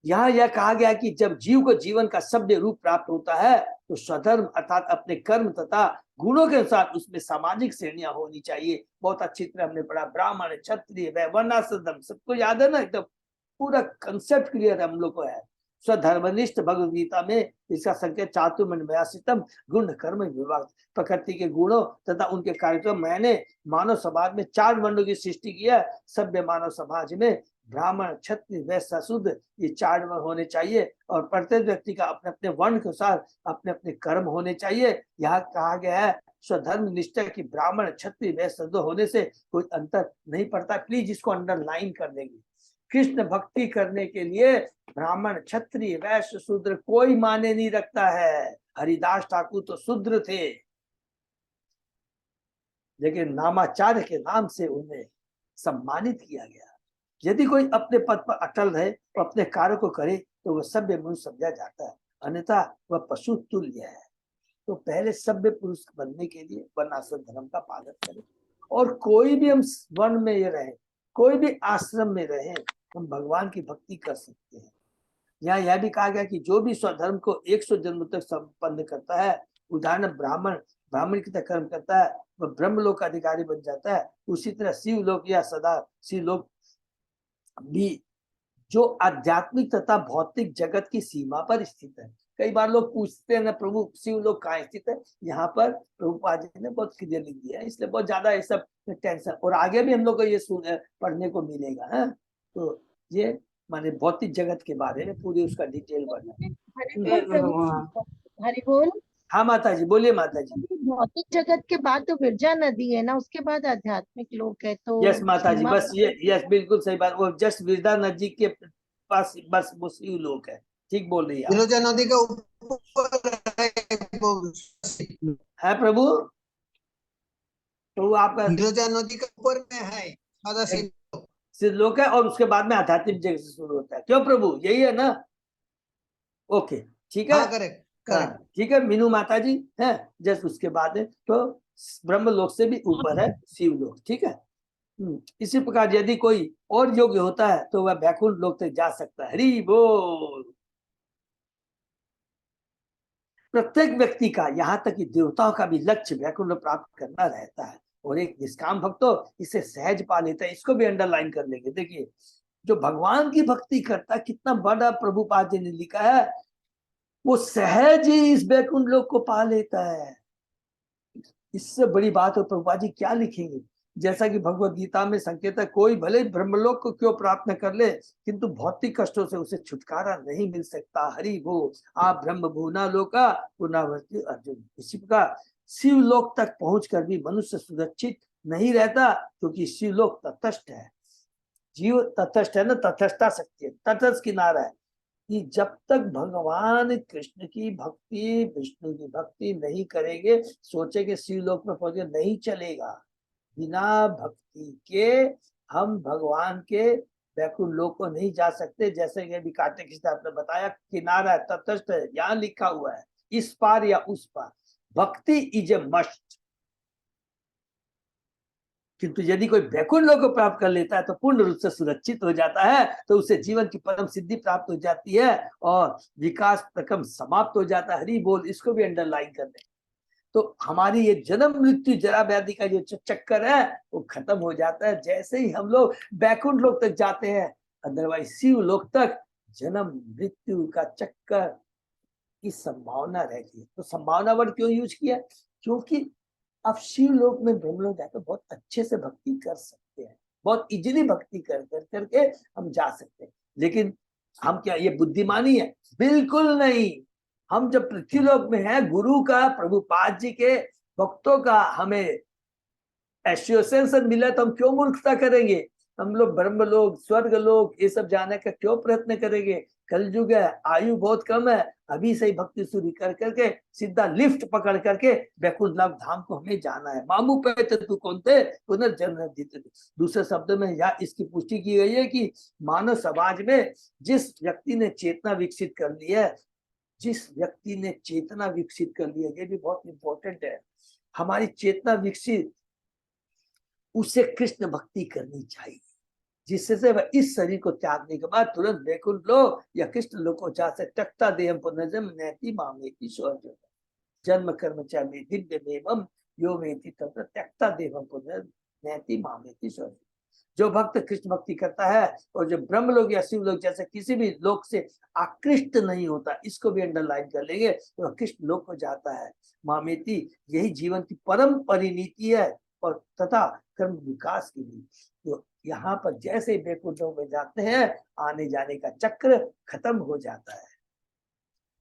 यहाँ यह कहा गया कि जब जीव को जीवन का सभ्य रूप प्राप्त होता है तो स्वधर्म अर्थात अपने कर्म तथा गुणों के अनुसार उसमें सामाजिक श्रेणियां होनी चाहिए। बहुत अच्छी तरह हमने पढ़ा, ब्राह्मण, क्षत्रिय, वर्णाश्रम, सबको याद है ना, एकदम पूरा कंसेप्ट क्लियर हम लोग को है। स्वधर्मनिष्ठ भगवद गीता में इसका संकेत चातुर्मास्यम गुण कर्म विभाग, प्रकृति के गुणों तथा उनके कार्यक्रम। मैंने मानव समाज में 4 वर्णों की सृष्टि की है। सभ्य मानव समाज में ब्राह्मण, क्षत्रिय, वैश्य, शूद्र, ये 4 वर्ण होने चाहिए, और प्रत्येक व्यक्ति का अपने अपने वर्ण के अनुसार अपने अपने कर्म होने चाहिए। यहाँ कहा गया है स्वधर्म निष्ठा की ब्राह्मण, क्षत्रिय, वैश्य, शूद्र होने से कोई अंतर नहीं पड़ता। प्लीज इसको अंडरलाइन कर देंगे। कृष्ण भक्ति करने के लिए ब्राह्मण, क्षत्रिय, वैश्य, शूद्र कोई माने नहीं रखता है। हरिदास ठाकुर तो शूद्र थे, लेकिन नामाचार्य के नाम से उन्हें सम्मानित किया गया। यदि कोई अपने पद पर अटल रहे और अपने कार्य को करे तो वह सभ्य मनुष्य समझा जाता है, अन्यथा वह पशु तुल्य है। तो पहले सभ्य पुरुष बनने के लिए वर्णाश्रम धर्म का पालन करें, और कोई भी हम वर्ण में ये रहे, कोई भी आश्रम में रहे, हम भगवान की भक्ति कर सकते हैं। यहाँ यह भी कहा गया कि जो भी स्वधर्म को 100 जन्म तक संपन्न करता है, उदाहरण ब्राह्मण की तरह कर्म करता है, वह ब्रह्मलोक का अधिकारी बन जाता है। उसी तरह शिवलोक या सदा शिवलोक भी जो आध्यात्मिक तथा भौतिक जगत की सीमा पर स्थित है। कई बार लोग पूछते हैं ना, प्रभु शिवलोक कहाँ स्थित है? यहाँ पर प्रभुपाद जी ने बहुत क्लियर लिख दिया है, इसलिए बहुत ज्यादा ये सब टेंशन, और आगे भी हम लोग को ये पढ़ने को मिलेगा है। तो ये माने भौतिक जगत के बारे में पूरी उसका डिटेल बढ़ना। हरि बोल। हाँ माता जी, बोलिए माता जी। भौतिक जगत के बाद तो विरजा नदी है ना, उसके बाद आध्यात्मिक लोक है। तो यस माता जी, बस ये यस बिल्कुल सही बात। वो जस्ट विरजा नदी के पास बस वो शिवलोक है, ठीक बोल रही है। विरजा नदी का ऊपर है प्रभु, तो आपका विरजा नदी का ऊपर में है सदा शिवलोक है, और उसके बाद में आध्यात्मिक जगत से शुरू होता है। क्यों प्रभु, यही है ना? ओके ठीक है, करेक्ट ठीक है मीनू माता जी है। जस्ट उसके बाद है तो ब्रह्मलोक से भी ऊपर है शिवलोक, ठीक है। इसी प्रकार यदि कोई और योग्य होता है तो वह बैकुंठ लोक तक जा सकता है। हरि बोल। प्रत्येक व्यक्ति का, यहाँ तक कि देवताओं का भी लक्ष्य बैकुंठ प्राप्त करना रहता है, और एक निष्काम भक्त तो इसे सहज पा लेता है। इसको भी अंडरलाइन कर लेंगे। देखिए, जो भगवान की भक्ति करता है, कितना बड़ा प्रभुपाद जी ने लिखा है, वो सहज ही इस बैकुंठ लोक को पा लेता है। इससे बड़ी बात हो प्रभुपाद जी क्या लिखेंगे? जैसा कि भगवत गीता में संकेत है, कोई भले ब्रह्मलोक को क्यों प्राप्त न कर ले, किंतु भौतिक कष्टों से उसे छुटकारा नहीं मिल सकता। हरि वो आप ब्रह्म भुवना लोका पुनरावर्ती अर्जुन। इसी प्रकार शिवलोक तक पहुंचकर भी मनुष्य सुरक्षित नहीं रहता, क्योंकि शिवलोक तटस्थ है। जीव तटस्थ है ना, तटस्थता शक्ति है, तटस्थ किनारा है। कि जब तक भगवान कृष्ण की भक्ति, विष्णु की भक्ति नहीं करेंगे, सोचे कि शिवलोक में पहुंचे, नहीं चलेगा। बिना भक्ति के हम भगवान के बैकुंठ लोक को नहीं जा सकते। जैसे कि अभी कार्तिक कृष्ण आपने बताया, किनारा है, तटस्थ है, यहाँ लिखा हुआ है इस पार या उस पार। भक्ति इज ए मस्ट। किंतु यदि कोई बैकुंठ लोक को प्राप्त कर लेता है तो पूर्ण रूप से सुरक्षित हो जाता है, तो उसे जीवन की परम सिद्धि प्राप्त हो जाती है और विकास क्रम समाप्त हो जाता है। हरि बोल। इसको भी अंडरलाइन कर दें तो हमारी ये जन्म मृत्यु जरा व्याधि का जो चक्कर है वो खत्म हो जाता है, जैसे ही हम लोग बैकुंठ लोक तक जाते हैं। अदरवाइज शिव लोक तक जन्म मृत्यु का चक्कर की संभावना रहती है। तो संभावना वर्ड क्यों यूज किया? क्योंकि अब शिव लोक में ब्रह्मलोक जाकर बहुत अच्छे से भक्ति कर सकते हैं, बहुत इजीली भक्ति कर करके हम जा सकते हैं। लेकिन हम क्या ये बुद्धिमानी है? बिल्कुल नहीं। हम जब पृथ्वीलोक में हैं, गुरु का, प्रभुपाद जी के भक्तों का हमें एसोसिएशन मिला, तो हम क्यों मूर्खता करेंगे? हम लोग ब्रह्मलोक, स्वर्ग लोक ये सब जाने का क्यों प्रयत्न करेंगे? कलयुग है, आयु बहुत कम है, अभी से ही भक्ति शुरू कर करके सीधा लिफ्ट पकड़ करके बैकुंठ धाम को हमें जाना है। मामू पे तू कौन थे पुनर्जन्म जीते। दूसरे शब्द में या इसकी पुष्टि की गई है कि मानव समाज में जिस व्यक्ति ने चेतना विकसित कर ली है, जिस व्यक्ति ने चेतना विकसित कर ली है, ये भी बहुत इंपॉर्टेंट है। हमारी चेतना विकसित, उसे कृष्ण भक्ति करनी चाहिए, जिससे से वह इस शरीर को त्यागने के बाद तुरंत बैकुंठ लोक या कृष्ण लोक को जा से त्यक्ता देहम पुनर्जन्म नैति मामेति स्वर्ग। जन्म कर्म च मे दिव्य देवम यो मेति तत्र त्यक्ता देहम पुनर्नैति मामेति स्वर्ग। जो भक्त कृष्ण भक्ति करता है और जो ब्रह्मलोक या शिवलोक जैसे किसी भी लोक से आकृष्ट नहीं होता, इसको भी अंडरलाइन कर लेंगे, तो कृष्ण लोक को जाता है। मामेति यही जीवन की परम परिणीति है और तथा कर्म विकास की भी। तो यहाँ पर जैसे बैकुंठ लोक में जाते हैं, आने जाने का चक्र खत्म हो जाता है।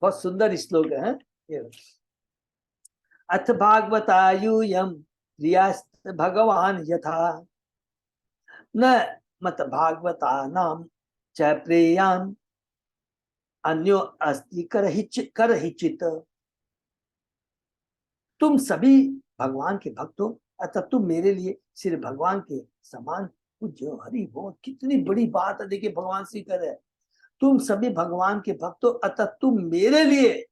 बहुत सुंदर श्लोक है। अथ भागवतायूयम प्रियास्त भगवान यथा न मत भागवता नाम च प्रेयान अन्यो अस्ति करहिचित। तुम सभी भगवान के भक्त हो, अतः तुम मेरे लिए श्री भगवान के समान पूज्य हो। हरि बोल, कितनी बड़ी बात है। देखिए भगवान श्री कह रहे हैं, तुम सभी भगवान के भक्त हो, अतः तुम मेरे लिए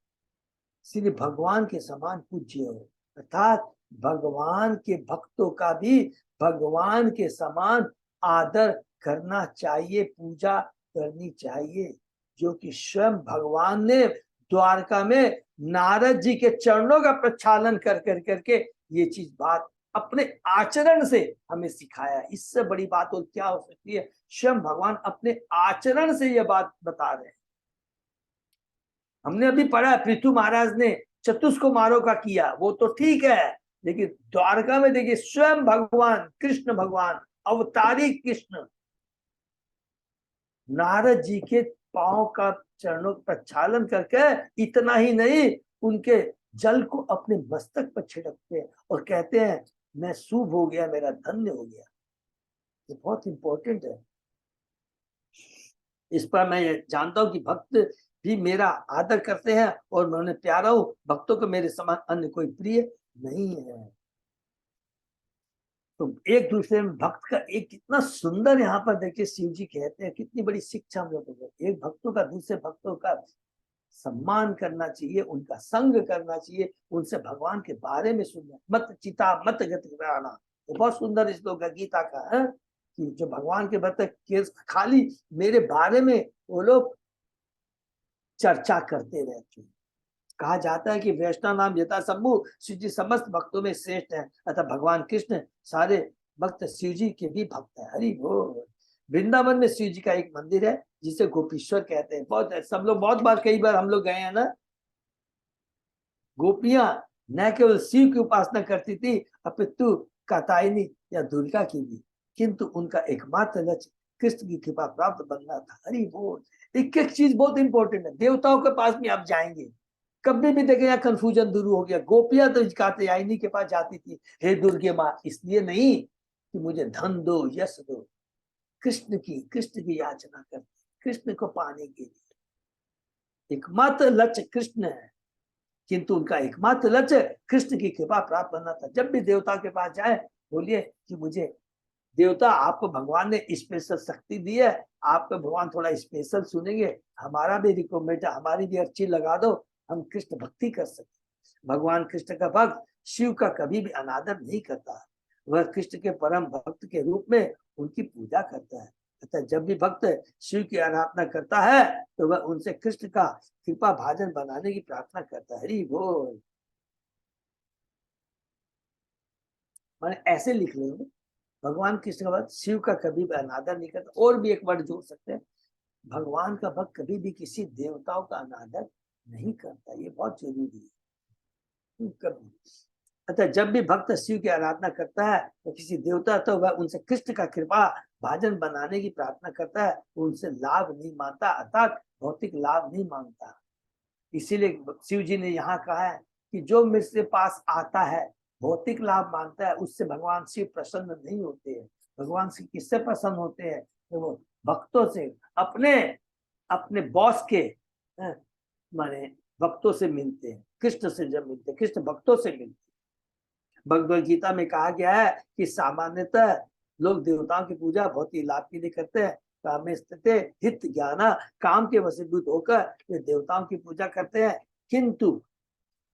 श्री भगवान के समान पूज्य हो। अर्थात भगवान के भक्तों का भी भगवान के समान आदर करना चाहिए, पूजा करनी चाहिए, जो कि स्वयं भगवान ने द्वारका में नारद जी के चरणों का प्रक्षालन कर करके ये चीज बात अपने आचरण से हमें सिखाया। इससे बड़ी बात और क्या हो सकती है। स्वयं भगवान अपने आचरण से ये बात बता रहे हैं। हमने अभी पढ़ा पृथु महाराज ने चतुष्कोमारों का किया, वो तो ठीक है, लेकिन द्वारका में देखिए स्वयं भगवान कृष्ण, भगवान अवतारी कृष्ण नारद जी के पांव का चरणों का प्रक्षालन करके, इतना ही नहीं उनके जल को अपने मस्तक पर छिड़कते हैं और कहते हैं मैं शुभ हो गया, मेरा धन्य हो गया। ये बहुत इंपॉर्टेंट है। इस पर मैं जानता हूं कि भक्त भी मेरा आदर करते हैं और मैं उन्हें प्यारा हूं। भक्तों को मेरे समान अन्य कोई प्रिय नहीं है। तो एक दूसरे में भक्त का एक कितना सुंदर, यहाँ पर देखिए शिव जी कहते हैं, कितनी बड़ी शिक्षा हम लोगों को। एक भक्तों का दूसरे भक्तों का सम्मान करना चाहिए, उनका संग करना चाहिए, उनसे भगवान के बारे में सुनना। मत चिता मत गति कराना, ये बहुत सुंदर श्लोक है गीता का है कि जो भगवान के भक्त खाली मेरे बारे में वो लोग चर्चा करते रहते हैं। कहा जाता है कि वैष्णव नाम यथा शंभु, शिव जी समस्त भक्तों में श्रेष्ठ है, अतः भगवान कृष्ण सारे भक्त शिव जी के भी भक्त है। हरि बोल। वृंदावन में शिव जी का एक मंदिर है जिसे गोपीश्वर कहते हैं। बहुत सब लोग बहुत बार, कई बार हम लोग गए हैं ना। गोपियां न केवल शिव की उपासना करती थी अपितु कात्यायनी या दुर्गा की भी, किंतु उनका एकमात्र लक्ष्य कृष्ण की कृपा प्राप्त बनना था। हरि बोल। एक एक चीज बहुत इंपॉर्टेंट है। देवताओं के पास भी आप जाएंगे, कभी भी देखें यहाँ कंफ्यूजन दूर हो गया। गोपियां तो कात्यायनी के पास जाती थी, हे दुर्गे माँ, इसलिए नहीं कि मुझे धन दो यश दो, कृष्ण की याचना करती, कृष्ण को पाने के लिए। एकमात्र लक्ष्य कृष्ण है, किंतु उनका एकमात्र लक्ष्य कृष्ण की कृपा प्राप्त करना था। जब भी देवता के पास जाए बोलिए कि मुझे देवता, आपको भगवान ने स्पेशल शक्ति दी है, आपको भगवान थोड़ा स्पेशल सुनेंगे, हमारा भी रिकमेंड, हमारी भी अर्ची लगा दो, हम कृष्ण भक्ति कर सकते। भगवान कृष्ण का भक्त शिव का कभी भी अनादर नहीं करता, वह कृष्ण के परम भक्त के रूप में उनकी पूजा करता है। अतः जब भी भक्त शिव की आराधना करता है तो वह उनसे कृष्ण का कृपा भाजन बनाने की प्रार्थना करता है। हरि बोल। मैंने ऐसे लिख लेंगे, भगवान कृष्ण का भक्त शिव का कभी भी अनादर नहीं करता। और भी एक वर्ड जोड़ सकते हैं, भगवान का भक्त कभी भी किसी देवताओं का अनादर नहीं करता। ये बहुत जरूरी है। कभी अतः जब भी भक्त शिव की आराधना करता है तो किसी देवता, तो वह उनसे कृष्ण का कृपा भाजन बनाने की प्रार्थना करता है, उनसे लाभ नहीं मांगता, अर्थात भौतिक लाभ नहीं मांगता। इसीलिए शिव जी ने यहाँ कहा है कि जो मेरे पास आता है भौतिक लाभ मांगता है, उससे भगवान शिव प्रसन्न नहीं होते हैं। भगवान शिव किससे प्रसन्न होते हैं? तो वो भक्तों से, अपने बॉस के माने भक्तों से मिलते हैं। कृष्ण से जब मिलते हैं, कृष्ण भक्तों से मिलते हैं। भगवद गीता में कहा गया है कि सामान्यतः लोग देवताओं की पूजा भौतिक लाभ के लिए करते हैं। काम स्थित हित ज्ञाना, काम के वशीभूत होकर वे देवताओं की पूजा करते हैं, किंतु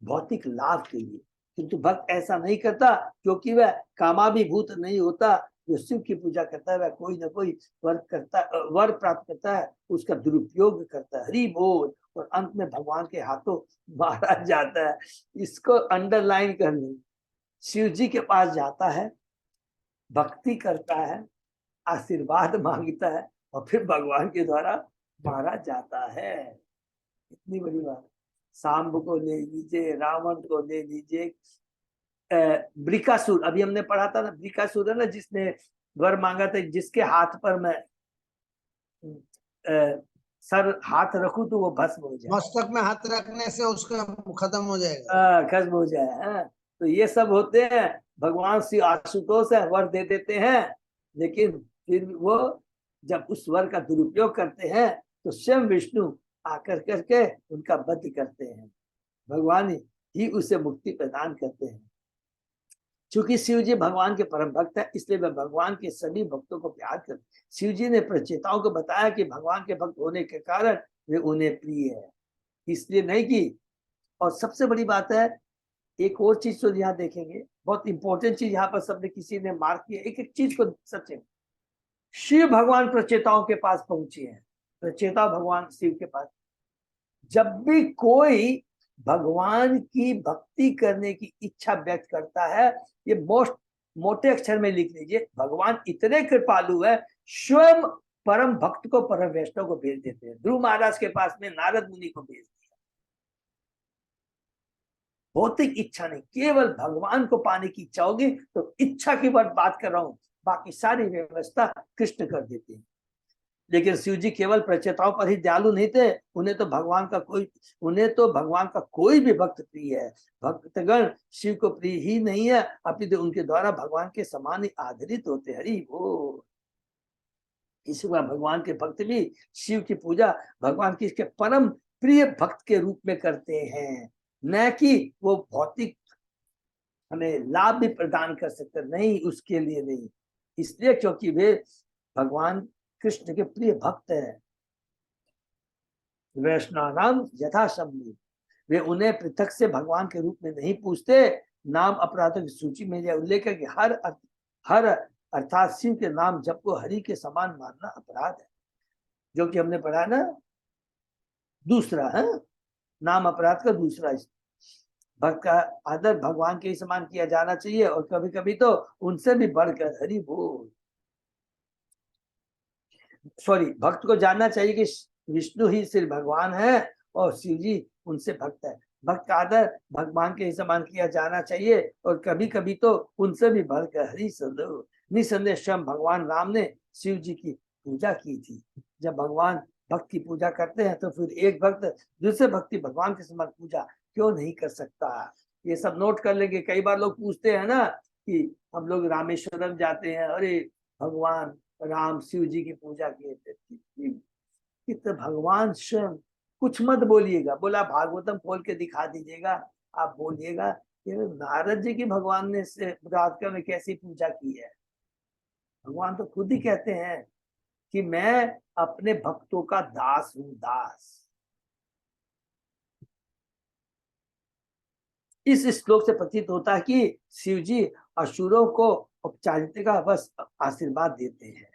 भौतिक लाभ के लिए। किंतु भक्त ऐसा नहीं करता, क्योंकि वह कामाभिभूत नहीं होता। जो शिव की पूजा करता है वह कोई ना कोई वर प्राप्त करता है, उसका दुरुपयोग करता है। हरि बोल। और अंत में भगवान के हाथों मारा जाता है। इसको अंडरलाइन कर लें। शिव जी के पास जाता है, भक्ति करता है, आशीर्वाद मांगता है और फिर भगवान के द्वारा मारा जाता है। इतनी बड़ी बात। सांब को ले लीजिए, रावण को ले लीजिए, ब्रिकासुर, अभी हमने पढ़ा था ना, ब्रिकासुर है ना, जिसने वर मांगा था, जिसके हाथ पर मैं सर हाथ रखूं तो वो भस्म हो जाए, मस्तक में हाथ रखने से उसका खत्म हो जाएगा, खत्म हो जाए। तो ये सब होते हैं। भगवान श्री आशुतोष है, वर दे देते हैं, लेकिन फिर वो जब उस वर का दुरुपयोग करते हैं तो स्वयं विष्णु आकर करके उनका वध करते हैं, भगवान ही उसे मुक्ति प्रदान करते हैं। चूंकि शिव जी भगवान के परम भक्त है, इसलिए वे भगवान के सभी भक्तों को प्यार करते हैं। शिव जी ने प्रचेताओं को बताया कि भगवान के भक्त होने के कारण वे उन्हें प्रिय है, इसलिए नहीं कि। और सबसे बड़ी बात है, एक और चीज तो यहाँ देखेंगे, बहुत इंपॉर्टेंट चीज यहाँ पर सबने किसी ने मार्क किया, एक एक चीज को सच है। शिव भगवान प्रचेताओं के पास पहुंचे हैं, प्रचेता भगवान शिव के पास। जब भी कोई भगवान की भक्ति करने की इच्छा व्यक्त करता है, ये मोटे अक्षर में लिख लीजिए, भगवान इतने कृपालु है, स्वयं परम भक्त को परम वैष्णव को भेज देते हैं। ध्रुव महाराज के पास में नारद मुनि को भेज दिया। भौतिक इच्छा नहीं, केवल भगवान को पाने की इच्छा होगी तो इच्छा की बात कर रहा हूं, बाकी सारी व्यवस्था कृष्ण कर देते हैं। लेकिन शिव जी केवल प्रचेताओं पर ही दयालु नहीं थे, उन्हें तो भगवान का कोई भी भक्त प्रिय है। भक्तगण शिव को प्रिय ही नहीं है, अपितु उनके द्वारा भगवान के समान ही आदरित होते। हरि बोल। इसी बार भगवान के भक्त भी शिव की पूजा भगवान की इसके परम प्रिय भक्त के रूप में करते हैं, न कि वो भौतिक हमें लाभ भी प्रदान कर सकते, नहीं, उसके लिए नहीं। इसलिए क्योंकि वे भगवान कृष्ण के प्रिय भक्त है। वैष्णव नाम यथासंभव, वे उन्हें पृथक से भगवान के रूप में नहीं पूछते। नाम अपराधों की सूची में यह उल्लेख है कि हर अर्थात शिव के नाम जप को हरि के समान मानना अपराध है, जो कि हमने पढ़ा ना, दूसरा है नाम अपराध का दूसरा। भक्त का आदर भगवान के ही समान किया जाना चाहिए, और कभी कभी तो उनसे भी बढ़कर। हरि बोल। भक्त को जानना चाहिए कि विष्णु ही सिर्फ भगवान है और शिव जी उनसे भक्त है। भक्त का आदर भगवान के ही समान किया जाना चाहिए, और कभी कभी तो उनसे भी बढ़कर। हरि सदैव। निसंदेह स्वयं भगवान राम ने शिव जी की पूजा की थी। जब भगवान भक्त की पूजा करते हैं तो फिर एक भक्त दूसरे भक्ति भगवान के समान पूजा क्यों नहीं कर सकता। ये सब नोट कर लेंगे। कई बार लोग पूछते हैं ना कि हम लोग रामेश्वरम जाते हैं, अरे भगवान राम शिव जी की पूजा किए थे, तो भगवान स्वयं कुछ मत बोलिएगा, बोला भागवतम खोल के दिखा दीजिएगा, आप बोलिएगा कि नारद जी की भगवान ने से राधिका में कैसी पूजा की है। भगवान तो खुद ही कहते हैं कि मैं अपने भक्तों का दास हूं, दास। इस श्लोक से प्रतीत होता है कि शिव जी असुरों को औपचारिकता का बस आशीर्वाद देते हैं,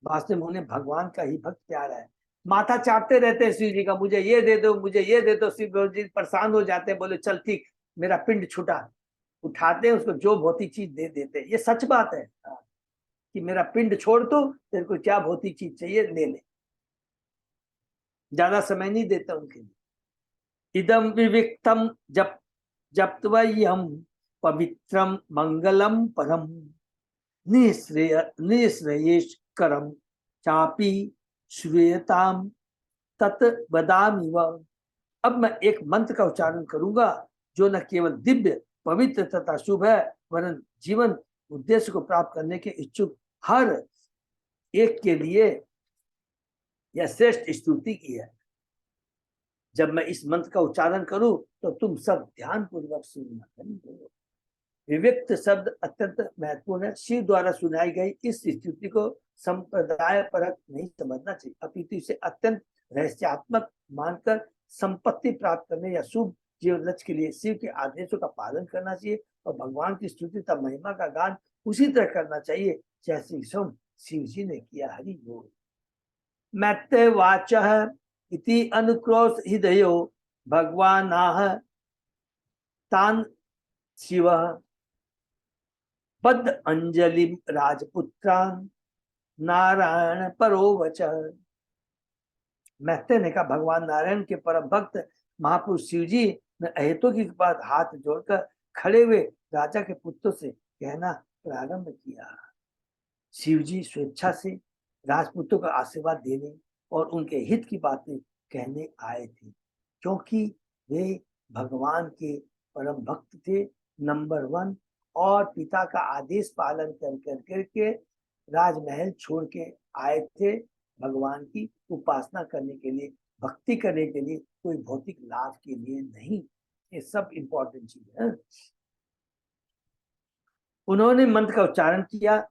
वास्तव में उन्हें भगवान का ही भक्त प्यार है। माथा चाटते रहते हैं शिव जी का, मुझे ये दे दो, मुझे ये दे दो। शिव जी परेशान हो जाते हैं, बोले चल ठीक, मेरा पिंड छुटा। उठाते हैं उसको, जो भौतिक चीज दे देते हैं। ये सच बात है कि मेरा पिंड छोड़ दो, तेरे को क्या भौतिक चीज चाहिए ले ले। ज्यादा समय नहीं देता उनके लिए। इदम विविक्तम जप्त्वयम् पवित्रम मंगलम परम निःश्रेयस्करं चापि श्रूयताम तत् वदामि व। अब मैं एक मंत्र का उच्चारण करूंगा जो न केवल दिव्य पवित्र तथा शुभ है, वरन जीवन उद्देश्य को प्राप्त करने के इच्छुक हर एक के लिए यह श्रेष्ठ स्तुति की है। जब मैं इस मंत्र का उच्चारण करूं तो तुम सब ध्यान पूर्वक सुनना। विविक्त शब्द अत्यंत महत्वपूर्ण है। शिव द्वारा सुनाई गई इस स्तुति को संप्रदाय परक नहीं समझना चाहिए, अपितु इसे अत्यंत रहस्यात्मक मानकर संपत्ति प्राप्त करने या शुभ जीवन लक्ष्य के लिए शिव के आदेशों का पालन करना चाहिए, और भगवान की स्तुति तथा महिमा का गान उसी तरह करना चाहिए जैसे स्वयं शिव जी ने किया। हरि बोल। मैत्रेय वाचः इति अनुक्रोश हृदयो भगवानाः तान् शिवः पद अंजलि राजपुत्रान नारायण परोवच। मैत्रेय ने कहा, भगवान नारायण के परम भक्त महापुरुष शिव जी ने अहेतु के बाद हाथ जोड़कर खड़े हुए राजा के पुत्रों से कहना प्रारंभ किया। शिव जी स्वेच्छा से राजपुत्रों का आशीर्वाद देने और उनके हित की बातें कहने आए थे, क्योंकि वे भगवान के परम भक्त थे, नंबर 1, और पिता का आदेश पालन कर करके राजमहल छोड़ के आए थे भगवान की उपासना करने के लिए, भक्ति करने के लिए, कोई भौतिक लाभ के लिए नहीं। ये सब इंपॉर्टेंट चीज है। उन्होंने मंत्र का उच्चारण किया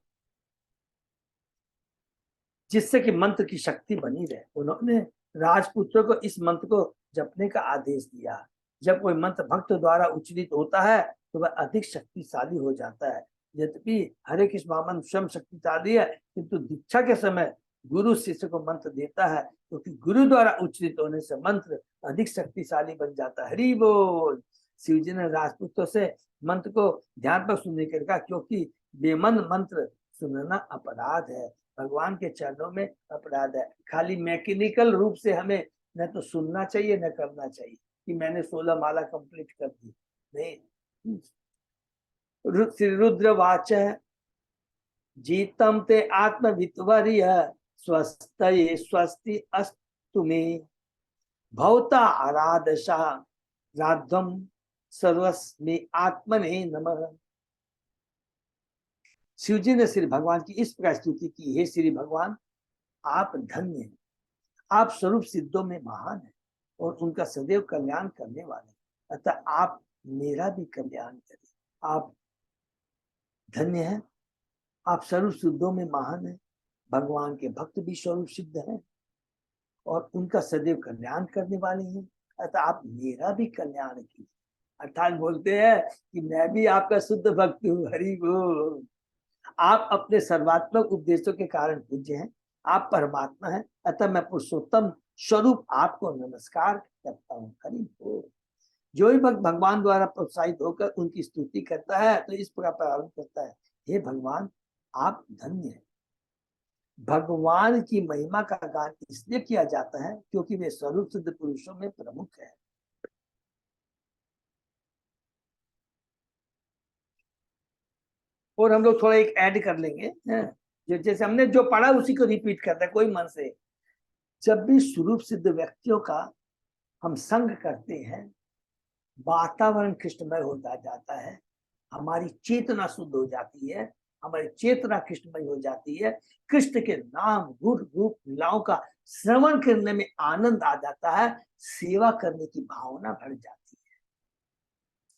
जिससे कि मंत्र की शक्ति बनी रहे। उन्होंने राजपुत्रों को इस मंत्र को जपने का आदेश दिया। जब कोई मंत्र भक्त द्वारा उच्चारित होता है तो वह अधिक शक्तिशाली हो जाता है। यद्यपि हरे कृष्ण महामंत्र स्वयं शक्तिशाली है, किंतु दीक्षा के समय गुरु शिष्य को मंत्र देता है, क्योंकि गुरु द्वारा उच्चारित होने से मंत्र अधिक शक्तिशाली बन जाता है। हरि बोल। शिव जी ने राजपुत्रों से मंत्र को ध्यान पर सुनने के लिए कहा, क्योंकि बेमन मंत्र सुनना अपराध है, भगवान के चरणों में अपराध है। खाली मैकेनिकल रूप से हमें न तो सुनना चाहिए न करना चाहिए कि मैंने 16 माला कंप्लीट कर दी, नहीं। श्री रुद्र वाच जीतम ते आत्मवित्वर्य स्वस्ति स्वस्ति अस्तु मे भवता आराधशा राधम सर्वस्मि आत्मने नमः। शिव जी ने श्री भगवान की इस प्रकार स्तुति की, हे श्री भगवान आप धन्य हैं, आप स्वरूप सिद्धों में महान हैं और उनका सदैव कल्याण करने वाले, अतः आप मेरा भी कल्याण करें। आप धन्य हैं, आप स्वरूप सिद्धों में महान हैं, भगवान के भक्त भी स्वरूप सिद्ध हैं और उनका सदैव कल्याण करने वाले हैं, अतः आप मेरा भी कल्याण कीजिए। अर्थात बोलते हैं कि मैं भी आपका शुद्ध भक्त हूँ। हरि बोल। आप अपने सर्वात्मक उपदेशों के कारण पूज्य हैं, आप परमात्मा हैं, अतः मैं पुरुषोत्तम स्वरूप आपको नमस्कार करता हूँ। हरि बोल। जो भी भक्त भगवान द्वारा प्रोत्साहित होकर उनकी स्तुति करता है तो इस प्रकार प्रारंभ करता है, हे भगवान आप धन्य हैं। भगवान की महिमा का गान इसलिए किया जाता है क्योंकि वे स्वरूप सिद्ध पुरुषों में प्रमुख है। और हम लोग थोड़ा एक ऐड कर लेंगे, जो जैसे हमने जो पढ़ा उसी को रिपीट करता है कोई मन से। जब भी स्वरूप सिद्ध व्यक्तियों का हम संग करते हैं, वातावरण कृष्णमय हो जाता है, हमारी चेतना शुद्ध हो जाती है, हमारी चेतना कृष्णमय हो जाती है, कृष्ण के नाम गुण रूप लीलाओं का श्रवण करने में आनंद आ जाता है, सेवा करने की भावना बढ़ जाती है।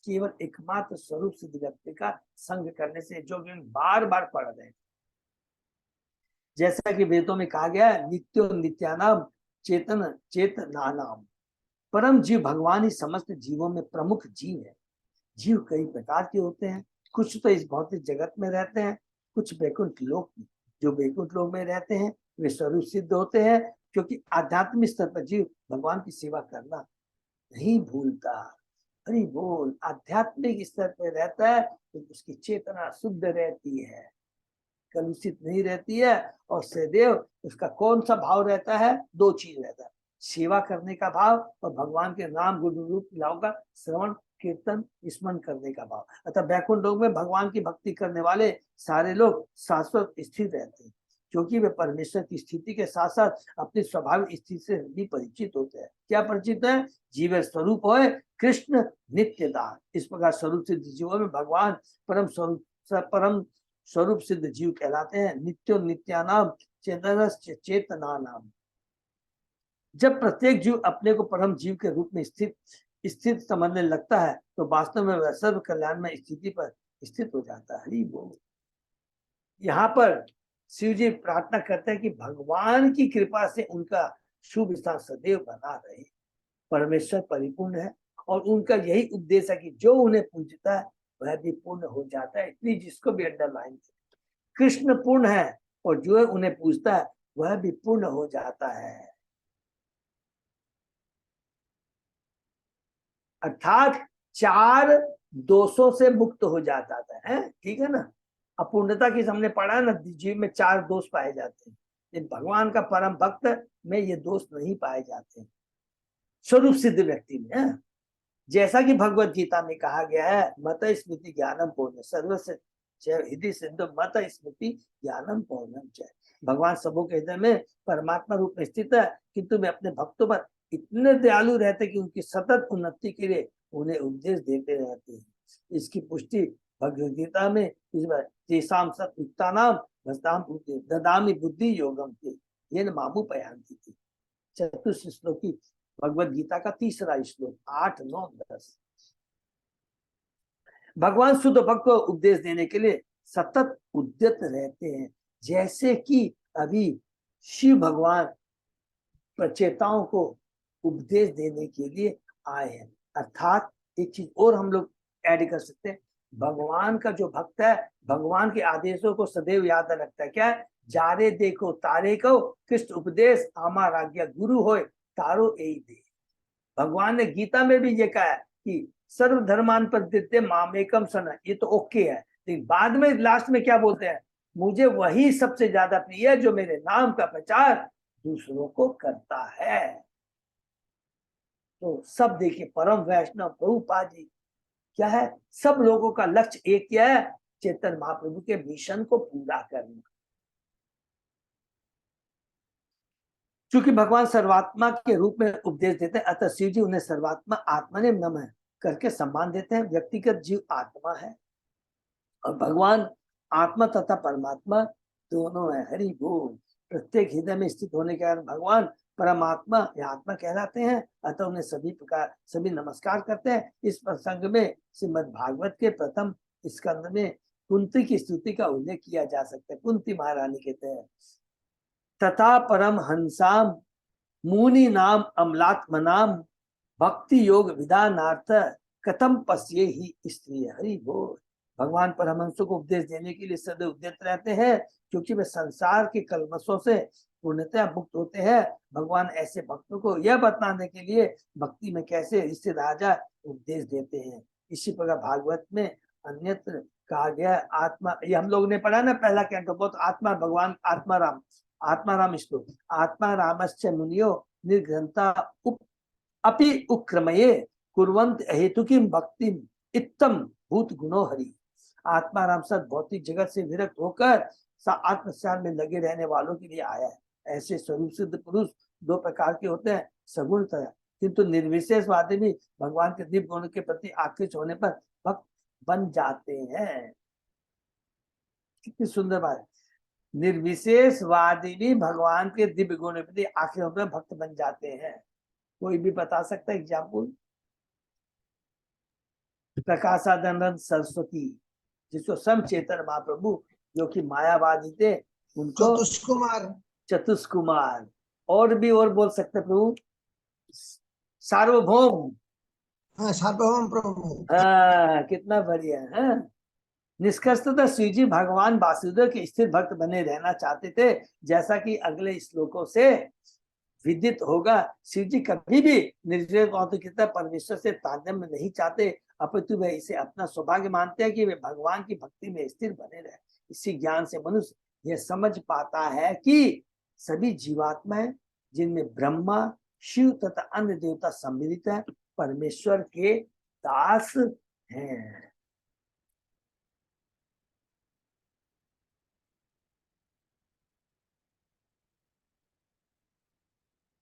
केवल एकमात्र स्वरूप सिद्ध व्यक्ति का संग करने से, जो कि बार बार पढ़ रहे हैं, जैसा कि वेदों में कहा गया है, नित्यो नित्यानाम चेतन चेतनानाम। परम जीव भगवान ही समस्त जीवों में प्रमुख जीव है। जीव कई प्रकार के होते हैं, कुछ तो इस भौतिक जगत में रहते हैं, कुछ वैकुंठ लोक में। जो वैकुंठ लोक में रहते हैं वे स्वरूप सिद्ध होते हैं, क्योंकि आध्यात्मिक स्तर पर जीव भगवान की सेवा करना नहीं भूलता। हरि बोल। आध्यात्मिक स्तर पर रहता है तो उसकी चेतना शुद्ध रहती है, कलुषित नहीं रहती है, और सदैव उसका कौन सा भाव रहता है? दो चीज रहता है, सेवा करने का भाव और भगवान के नाम गुण रूप लीलाओं का श्रवण कीर्तन स्मरण करने का भाव। अतः वैकुंठ लोक में भगवान की भक्ति करने वाले सारे लोग शाश्वत स्थित रहते हैं, क्योंकि वे परमेश्वर की स्थिति के साथ साथ अपनी स्वाभाविक स्थिति से भी परिचित होते हैं। क्या परिचित है? जीव स्वरूप होए कृष्ण नित्य दान। इस प्रकार स्वरूप सिद्ध जीवों में भगवान परम स्वरूप सिद्ध जीव कहलाते हैं। नित्यो नित्यानाम चेतना नाम। जब प्रत्येक जीव अपने को परम जीव के रूप में स्थित समझने लगता है तो वास्तव में वह सर्व कल्याण में स्थिति पर स्थित हो जाता है। हरि बोल। यहाँ पर शिव जी प्रार्थना करते हैं कि भगवान की कृपा से उनका शुभ स्थान सदैव बना रहे। परमेश्वर परिपूर्ण है और उनका यही उपदेश है कि जो उन्हें पूजता है वह भी पूर्ण हो जाता है। इसलिए जिसको भी अंडरलाइन कृष्ण पूर्ण है और जो उन्हें पूजता है वह भी पूर्ण हो जाता है। अर्थात 4 दोषों से मुक्त हो जाता है। ठीक है ना? अपूर्णता की हमने पढ़ा ना, जीव में 4 दोष पाए जाते हैं, लेकिन भगवान का परम भक्त में ये दोष नहीं पाए जाते स्वरूप सिद्ध व्यक्ति में। जैसा कि भगवत गीता में कहा गया है, मत स्मृति ज्ञानम पूर्ण सर्वस्य हृदय सिंधु मत स्मृति ज्ञानम पूर्णम च। भगवान सबों के हृदय में परमात्मा रूप में स्थित है, किंतु वे अपने भक्तों पर इतने दयालु रहते कि उनकी सतत उन्नति के लिए उन्हें उपदेश देते रहते हैं। इसकी पुष्टि भगवद गीता में इस बार तेसाम सत्युक्तानाम भस्ताम ददामि बुद्धि योगम थे, ये न मामू पयांती थी। चतुर्थ श्लोक की भगवद गीता का तीसरा श्लोक 8, 9, 10। भगवान शुद्ध भक्त को उपदेश देने के लिए सतत उद्यत रहते हैं, जैसे कि अभी शिव भगवान प्रचेताओं को उपदेश देने के लिए आए हैं। अर्थात एक चीज और हम लोग ऐड कर सकते हैं, भगवान का जो भक्त है भगवान के आदेशों को सदैव याद रखता है। क्या है? जारे देखो तारे को कृष्ण उपदेश आमार आज्ञा गुरु होए तारो यही दे। भगवान ने गीता में भी ये कहा है कि सर्व धर्मान पर मामेकम सन, ये तो ओके है, लेकिन बाद में लास्ट में क्या बोलते हैं? मुझे वही सबसे ज्यादा प्रिय है जो मेरे नाम का प्रचार दूसरों को करता है। तो सब देखिए, परम वैष्णव प्रभुपाद जी क्या है, सब लोगों का लक्ष्य एक क्या है? चैतन्य महाप्रभु के मिशन को पूरा करना। क्योंकि भगवान सर्वात्मा के रूप में उपदेश देते हैं, अतः शिव जी उन्हें सर्वात्मा आत्मा ने नमः करके सम्मान देते हैं। व्यक्तिगत जीव आत्मा है और भगवान आत्मा तथा परमात्मा दोनों है। हरि बोल। प्रत्येक हृदय में स्थित होने के कारण भगवान परमात्मा या आत्मा कहलाते हैं, अतः उन्हें सभी नमस्कार करते हैं। इस प्रसंग में श्रीमद् भागवत के प्रथम स्कंद में कुंती की स्तुति का उल्लेख किया जा सकता है। कुंती महारानी कहते हैं, तथा परम हंसाम मुनि नाम अमलात्मनाम भक्ति योग विधानार्थ कथम पश्ये ही स्त्री। हरि बोल। भगवान परमहंसों को उपदेश देने के लिए सदैव उद्यत रहते हैं, क्योंकि वे संसार के कलमशों से पूर्णतः मुक्त होते हैं। भगवान ऐसे भक्तों को यह बताने के लिए भक्ति में कैसे इससे राजा उपदेश देते हैं। इसी प्रकार भागवत में अन्यत्र कहा गया आत्मा, ये हम लोग ने पढ़ा ना पहला कैंटो, बहुत आत्मा भगवान आत्मा राम श्लोक, आत्मा रामश्च मुनियो निर्ग्रंथा अपि उक्रमये कुर्वन्त हेतु की भक्ति इत्तम भूत गुणो हरि। आत्मा राम सद भौतिक जगत से विरक्त होकर आत्मज्ञान में लगे रहने वालों के लिए आया है। ऐसे स्वरूप सिद्ध पुरुष दो प्रकार के होते हैं, सगुण तरह, किंतु निर्विशेषवादी भी भगवान के दिव्य गुण के प्रति आकृष्ट होने पर भक्त बन जाते हैं। कितनी सुंदर बात है। निर्विशेषवादी भी भगवान के दिव्य गुण के प्रति आकृष्ट होकर भक्त बन जाते हैं। कोई भी बता सकता है एग्जाम्पल? प्रकाशानंद सरस्वती, जिसको सम चेतन महाप्रभु जो कि मायावादी थे, उनको चतुष्कुमार, और भी और बोल सकते प्रभु, सार्वभौम। हाँ, सार्वभौम प्रभु। हाँ, कितना बढ़िया है। निष्कर्षतः शिव जी भगवान वासुदेव के स्थिर भक्त बने रहना चाहते थे। जैसा कि अगले श्लोकों से विदित होगा, शिव जी कभी भी निर्विशेष परमेश्वर से तारतम्य नहीं चाहते, अपितु वे इसे अपना सौभाग्य मानते हैं कि वे भगवान की भक्ति में स्थिर बने रहे। इसी ज्ञान से मनुष्य यह समझ पाता है कि सभी जीवात्माएं, जिनमें ब्रह्मा, शिव तथा अन्य देवता सम्मिलित है, परमेश्वर के दास हैं।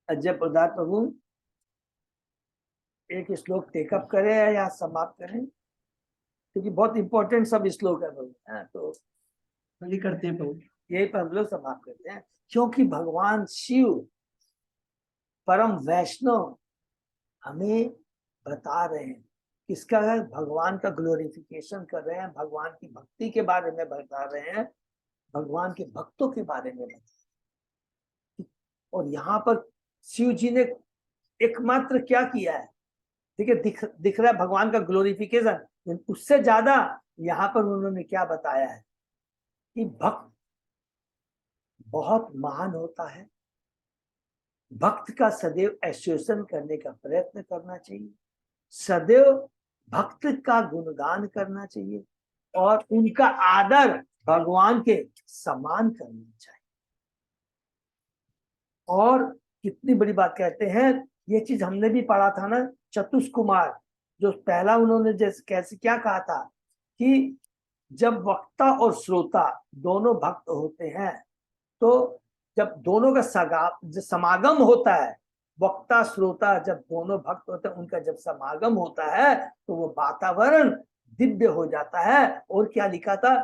अजय प्रदात प्रभु एक श्लोक टेकअप करें या समाप्त करें, क्योंकि बहुत इंपॉर्टेंट सब श्लोक है प्रभु। तो यही करते हैं प्रभु, यही पर हम लोग समाप्त करते हैं, क्योंकि भगवान शिव परम वैष्णव हमें बता रहे हैं किसका है, भगवान का ग्लोरिफिकेशन कर रहे हैं, भगवान की भक्ति के बारे में बता रहे हैं, भगवान के भक्तों के बारे में बता। और यहाँ पर शिव जी ने एकमात्र क्या किया है, ठीक है, दिख रहा है भगवान का ग्लोरिफिकेशन, उससे ज्यादा यहाँ पर उन्होंने क्या बताया है कि भक्त बहुत महान होता है, भक्त का सदैव एसोसिएशन करने का प्रयत्न करना चाहिए, सदैव भक्त का गुणगान करना चाहिए और उनका आदर भगवान के समान करना चाहिए। और कितनी बड़ी बात कहते हैं, ये चीज हमने भी पढ़ा था ना, चतुष्कुमार जो पहला उन्होंने जैसे कैसे क्या कहा था कि जब वक्ता और श्रोता दोनों भक्त होते हैं, तो जब दोनों का समागम होता है, वक्ता श्रोता जब दोनों भक्त होते हैं, उनका जब समागम होता है, तो वो वातावरण दिव्य हो जाता है। और क्या लिखा था,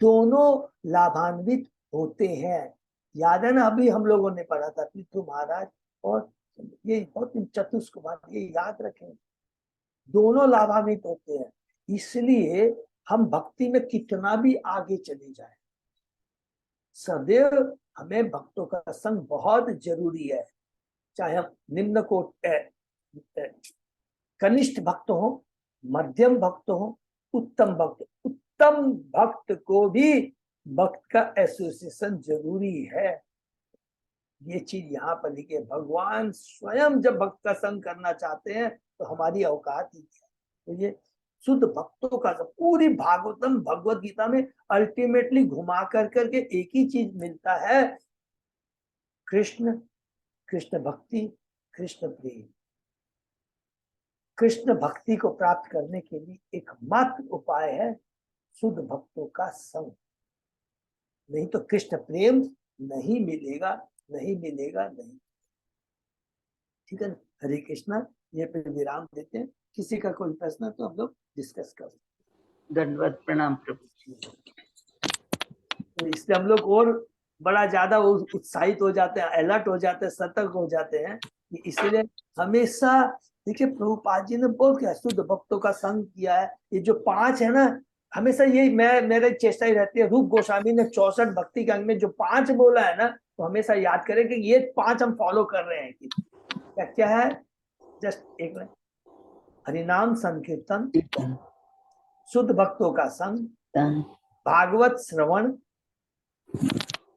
दोनों लाभान्वित होते हैं। याद है ना, अभी हम लोगों ने पढ़ा था पृथु महाराज और ये बहुत चतुष्क बात, ये याद रखें, दोनों लाभान्वित होते हैं। इसलिए हम भक्ति में कितना भी आगे चले जाए, सदैव हमें भक्तों का संग बहुत जरूरी है। चाहे हम निम्न कोट कनिष्ठ भक्त हो, मध्यम भक्त हो, उत्तम भक्त, उत्तम भक्त को भी भक्त का एसोसिएशन जरूरी है। ये चीज यहाँ पर लिखी है। भगवान स्वयं जब भक्त का संग करना चाहते हैं तो हमारी औकात ही है। तो ये शुद्ध भक्तों का पूरी भागवतम भगवत गीता में अल्टीमेटली घुमा कर करके एक ही चीज मिलता है, कृष्ण, कृष्ण भक्ति, कृष्ण प्रेम। कृष्ण भक्ति को प्राप्त करने के लिए एकमात्र उपाय है शुद्ध भक्तों का संग, नहीं तो कृष्ण प्रेम नहीं मिलेगा, नहीं मिलेगा, नहीं। ठीक है ना? हरे कृष्णा। ये पे विराम देते हैं। किसी का कोई प्रश्न है तो हम लोग डिस्कस कर सकते हैं। दंडवत प्रणाम प्रभु। तो इससे हम लोग और बड़ा ज्यादा उत्साहित हो जाते हैं, अलर्ट हो जाते हैं, सतर्क हो जाते हैं। इसलिए हमेशा देखिए, प्रभुपाद जी ने बहुत क्या शुद्ध भक्तों का संग किया है। ये जो 5 है ना, हमेशा यही मेरे चेष्टा ही रहती है। रूप गोस्वामी ने 64 भक्ति के अंग में जो 5 बोला है ना, तो हमेशा याद करें कि ये 5 हम फॉलो कर रहे हैं। क्या क्या है? जस्ट एक मिनट। हरिनाम संकीर्तन, शुद्ध भक्तों का संग, भागवत श्रवण,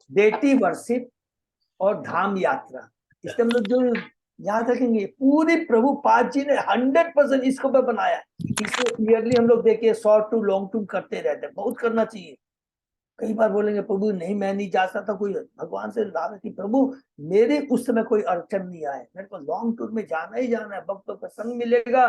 डेटी वर्शिप और धाम यात्रा। इससे हम लोग जो याद रखेंगे, पूरी प्रभुपाद जी ने 100% इसको पे बनाया। इसे ईयरली हम लोग देखिए शॉर्ट टू लॉन्ग टू करते रहते हैं, बहुत करना चाहिए। कई बार बोलेंगे प्रभु नहीं मैं नहीं जा सकता, कोई भगवान से दावा कि प्रभु मेरे उस समय कोई अड़चन नहीं आए, मेरे को लॉन्ग टूर में जाना ही जाना है, भक्तों का संग मिलेगा।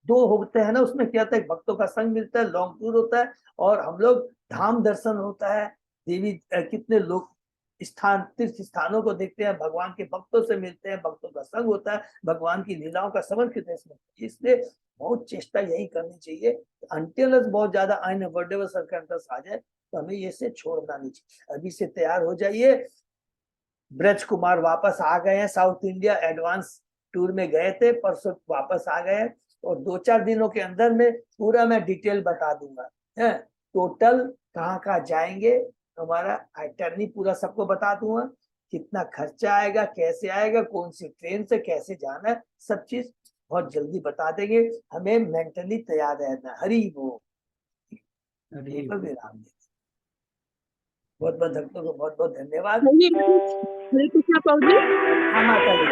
2 होते हैं ना उसमें, क्या होता है, भक्तों का संग मिलता है, लॉन्ग टूर होता है, और हम लोग धाम दर्शन होता है। देवी कितने लोग स्थान तीर्थ स्थानों को देखते हैं, भगवान के भक्तों से मिलते हैं, भक्तों का संग होता है, भगवान की लीलाओं का समझ करते हैं। इसलिए बहुत चेष्टा यही करनी चाहिए, अंटिल बहुत ज्यादा अनअवॉइडेबल सर्कमस्टेंस आ जाए तो हमें ये से छोड़ना नहीं चाहिए। अभी से तैयार हो जाइए। ब्रज कुमार वापस आ गए हैं, साउथ इंडिया एडवांस टूर में गए थे, परसों वापस आ गए, और 2-4 दिनों के अंदर में पूरा मैं डिटेल बता दूंगा है। टोटल कहाँ कहाँ जाएंगे, हमारा आइटरनी पूरा सबको बता दूंगा, कितना खर्चा आएगा, कैसे आएगा, कौन सी ट्रेन से कैसे जाना है, सब चीज बहुत जल्दी बता देंगे। हमें मेंटली तैयार रहना। हरि बोल। विराम देते। बहुत बहुत भक्तों को बहुत बहुत धन्यवाद। हरे कृष्णा प्रभु जी। हाँ माता जी।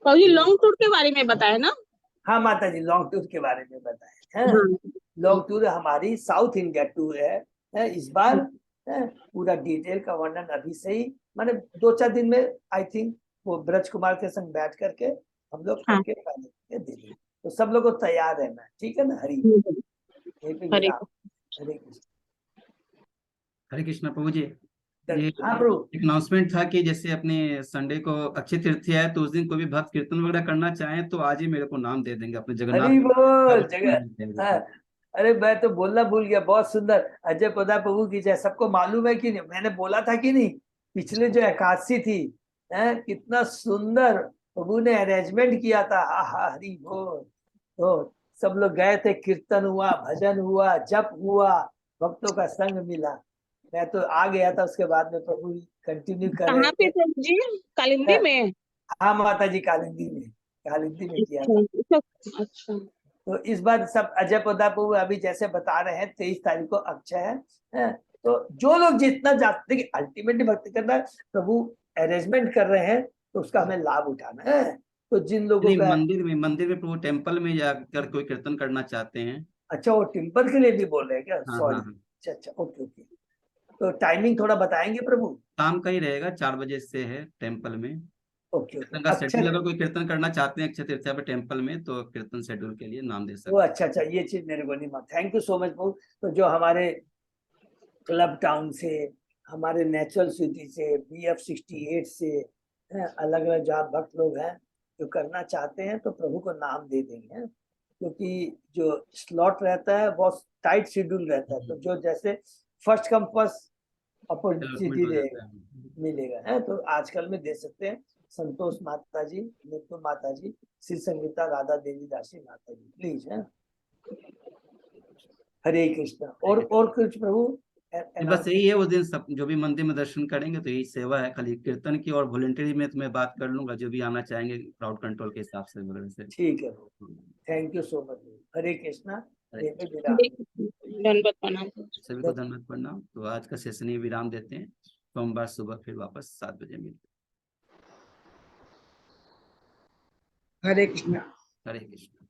प्रभु जी लॉन्ग टूर के बारे में बताया ना? हाँ माता जी, लॉन्ग टूर के बारे में बताया है। लॉन्ग टूर हमारी साउथ इंडिया टूर है इस बार है। पूरा डिटेल का वर्णन अभी से ही, माने 2-4 दिन में आई थिंक वो ब्रज कुमार के संग बैठ करके हम लोग करके दे देंगे। तो सब लोग को तैयार रहना, ठीक है ना। हरि हरे हरे कृष्णा प्रभु जी। ये हाँ प्रभु। एक अनाउंसमेंट था कि जैसे अपने संडे को अक्षय तृतीया है, तो उस दिन कोई भी भक्त कीर्तन वगैरह करना चाहे तो आज ही मेरे को नाम दे देंगे अपने हरि जगन्नाथ बोल जगह। हाँ, अरे मैं तो बोलना भूल गया। बहुत सुंदर अजय प्रदा प्रभु की जय। सबको मालूम है कि नहीं, मैंने बोला था कि नहीं, पिछले जो एकादशी थी है, कितना सुंदर प्रभु ने अरेंजमेंट किया था। हरि बोल। तो सब लोग गए थे, कीर्तन हुआ, भजन हुआ, जप हुआ, भक्तों का संग मिला। मैं तो आ गया था, उसके बाद में प्रभु कंटिन्यू कर रहे कहाँ पे थे। प्रभु जी? कालिंदी में? हाँ माता जी, कालिंदी में किया था। अच्छा। तो इस बार सब अजय प्रदा प्रभु अभी जैसे बता रहे हैं 23 तारीख को अक्षय है। तो जो लोग जितना जाते, देखिए अल्टीमेटली भक्ति करना प्रभु अरेंजमेंट कर रहे हैं, तो उसका हमें लाभ उठाना है। तो जिन लोगों का मंदिर में प्रभु टेम्पल में जाकर कोई कीर्तन करना चाहते हैं। अच्छा, वो टेम्पल के लिए भी बोल रहे हैं क्या? हाँ, सॉरी। हाँ। अच्छा ओके। तो टाइमिंग थोड़ा बताएंगे प्रभु? शाम का ही रहेगा, 4 बजे से है टेम्पल में। ओके। कीर्तन का अच्छा शेड्यूल, अगर कोई कीर्तन करना चाहते हैं अक्षय तृतीया पे टेम्पल में, तो कीर्तन शेड्यूल के लिए नाम दे सकते वो अच्छा, ये चीज मेरे को नहीं मालूम। थैंक यू सो मच प्रभु। तो जो हमारे क्लब टाउन से, हमारे नेचुरल सिटी से, BF 68 से, अलग अलग जहाँ भक्त लोग हैं जो करना चाहते हैं तो प्रभु को नाम दे देंगे, क्योंकि जो स्लॉट रहता है बहुत टाइट शेड्यूल रहता है, तो जो जैसे first come first opportunity Allotment हो रहेगा जाता है। मिलेगा है। तो आजकल में दे सकते हैं संतोष माता जी, नित्य माता जी, श्री संगीता राधा देवी दासी माता जी, प्लीज है। हरे कृष्ण। और कुछ प्रभु बस यही है, उस दिन सब जो भी मंदिर में दर्शन करेंगे तो यही सेवा है खाली कीर्तन की, और वॉलंटरी में तो मैं बात कर लूंगा जो भी आना चाहेंगे क्राउड कंट्रोल के हिसाब से वगैरह से। ठीक है, थैंक यू सो मच। हरे कृष्णा। हरे ये पे विराम। दंडवत प्रणाम। सभी को धन्यवाद प्रणाम। तो आज का सेशन ही विराम देते हैं, सोमवार सुबह फिर वापस 7 बजे मिलते हरे कृष्णा। हैं। हरे कृष्ण।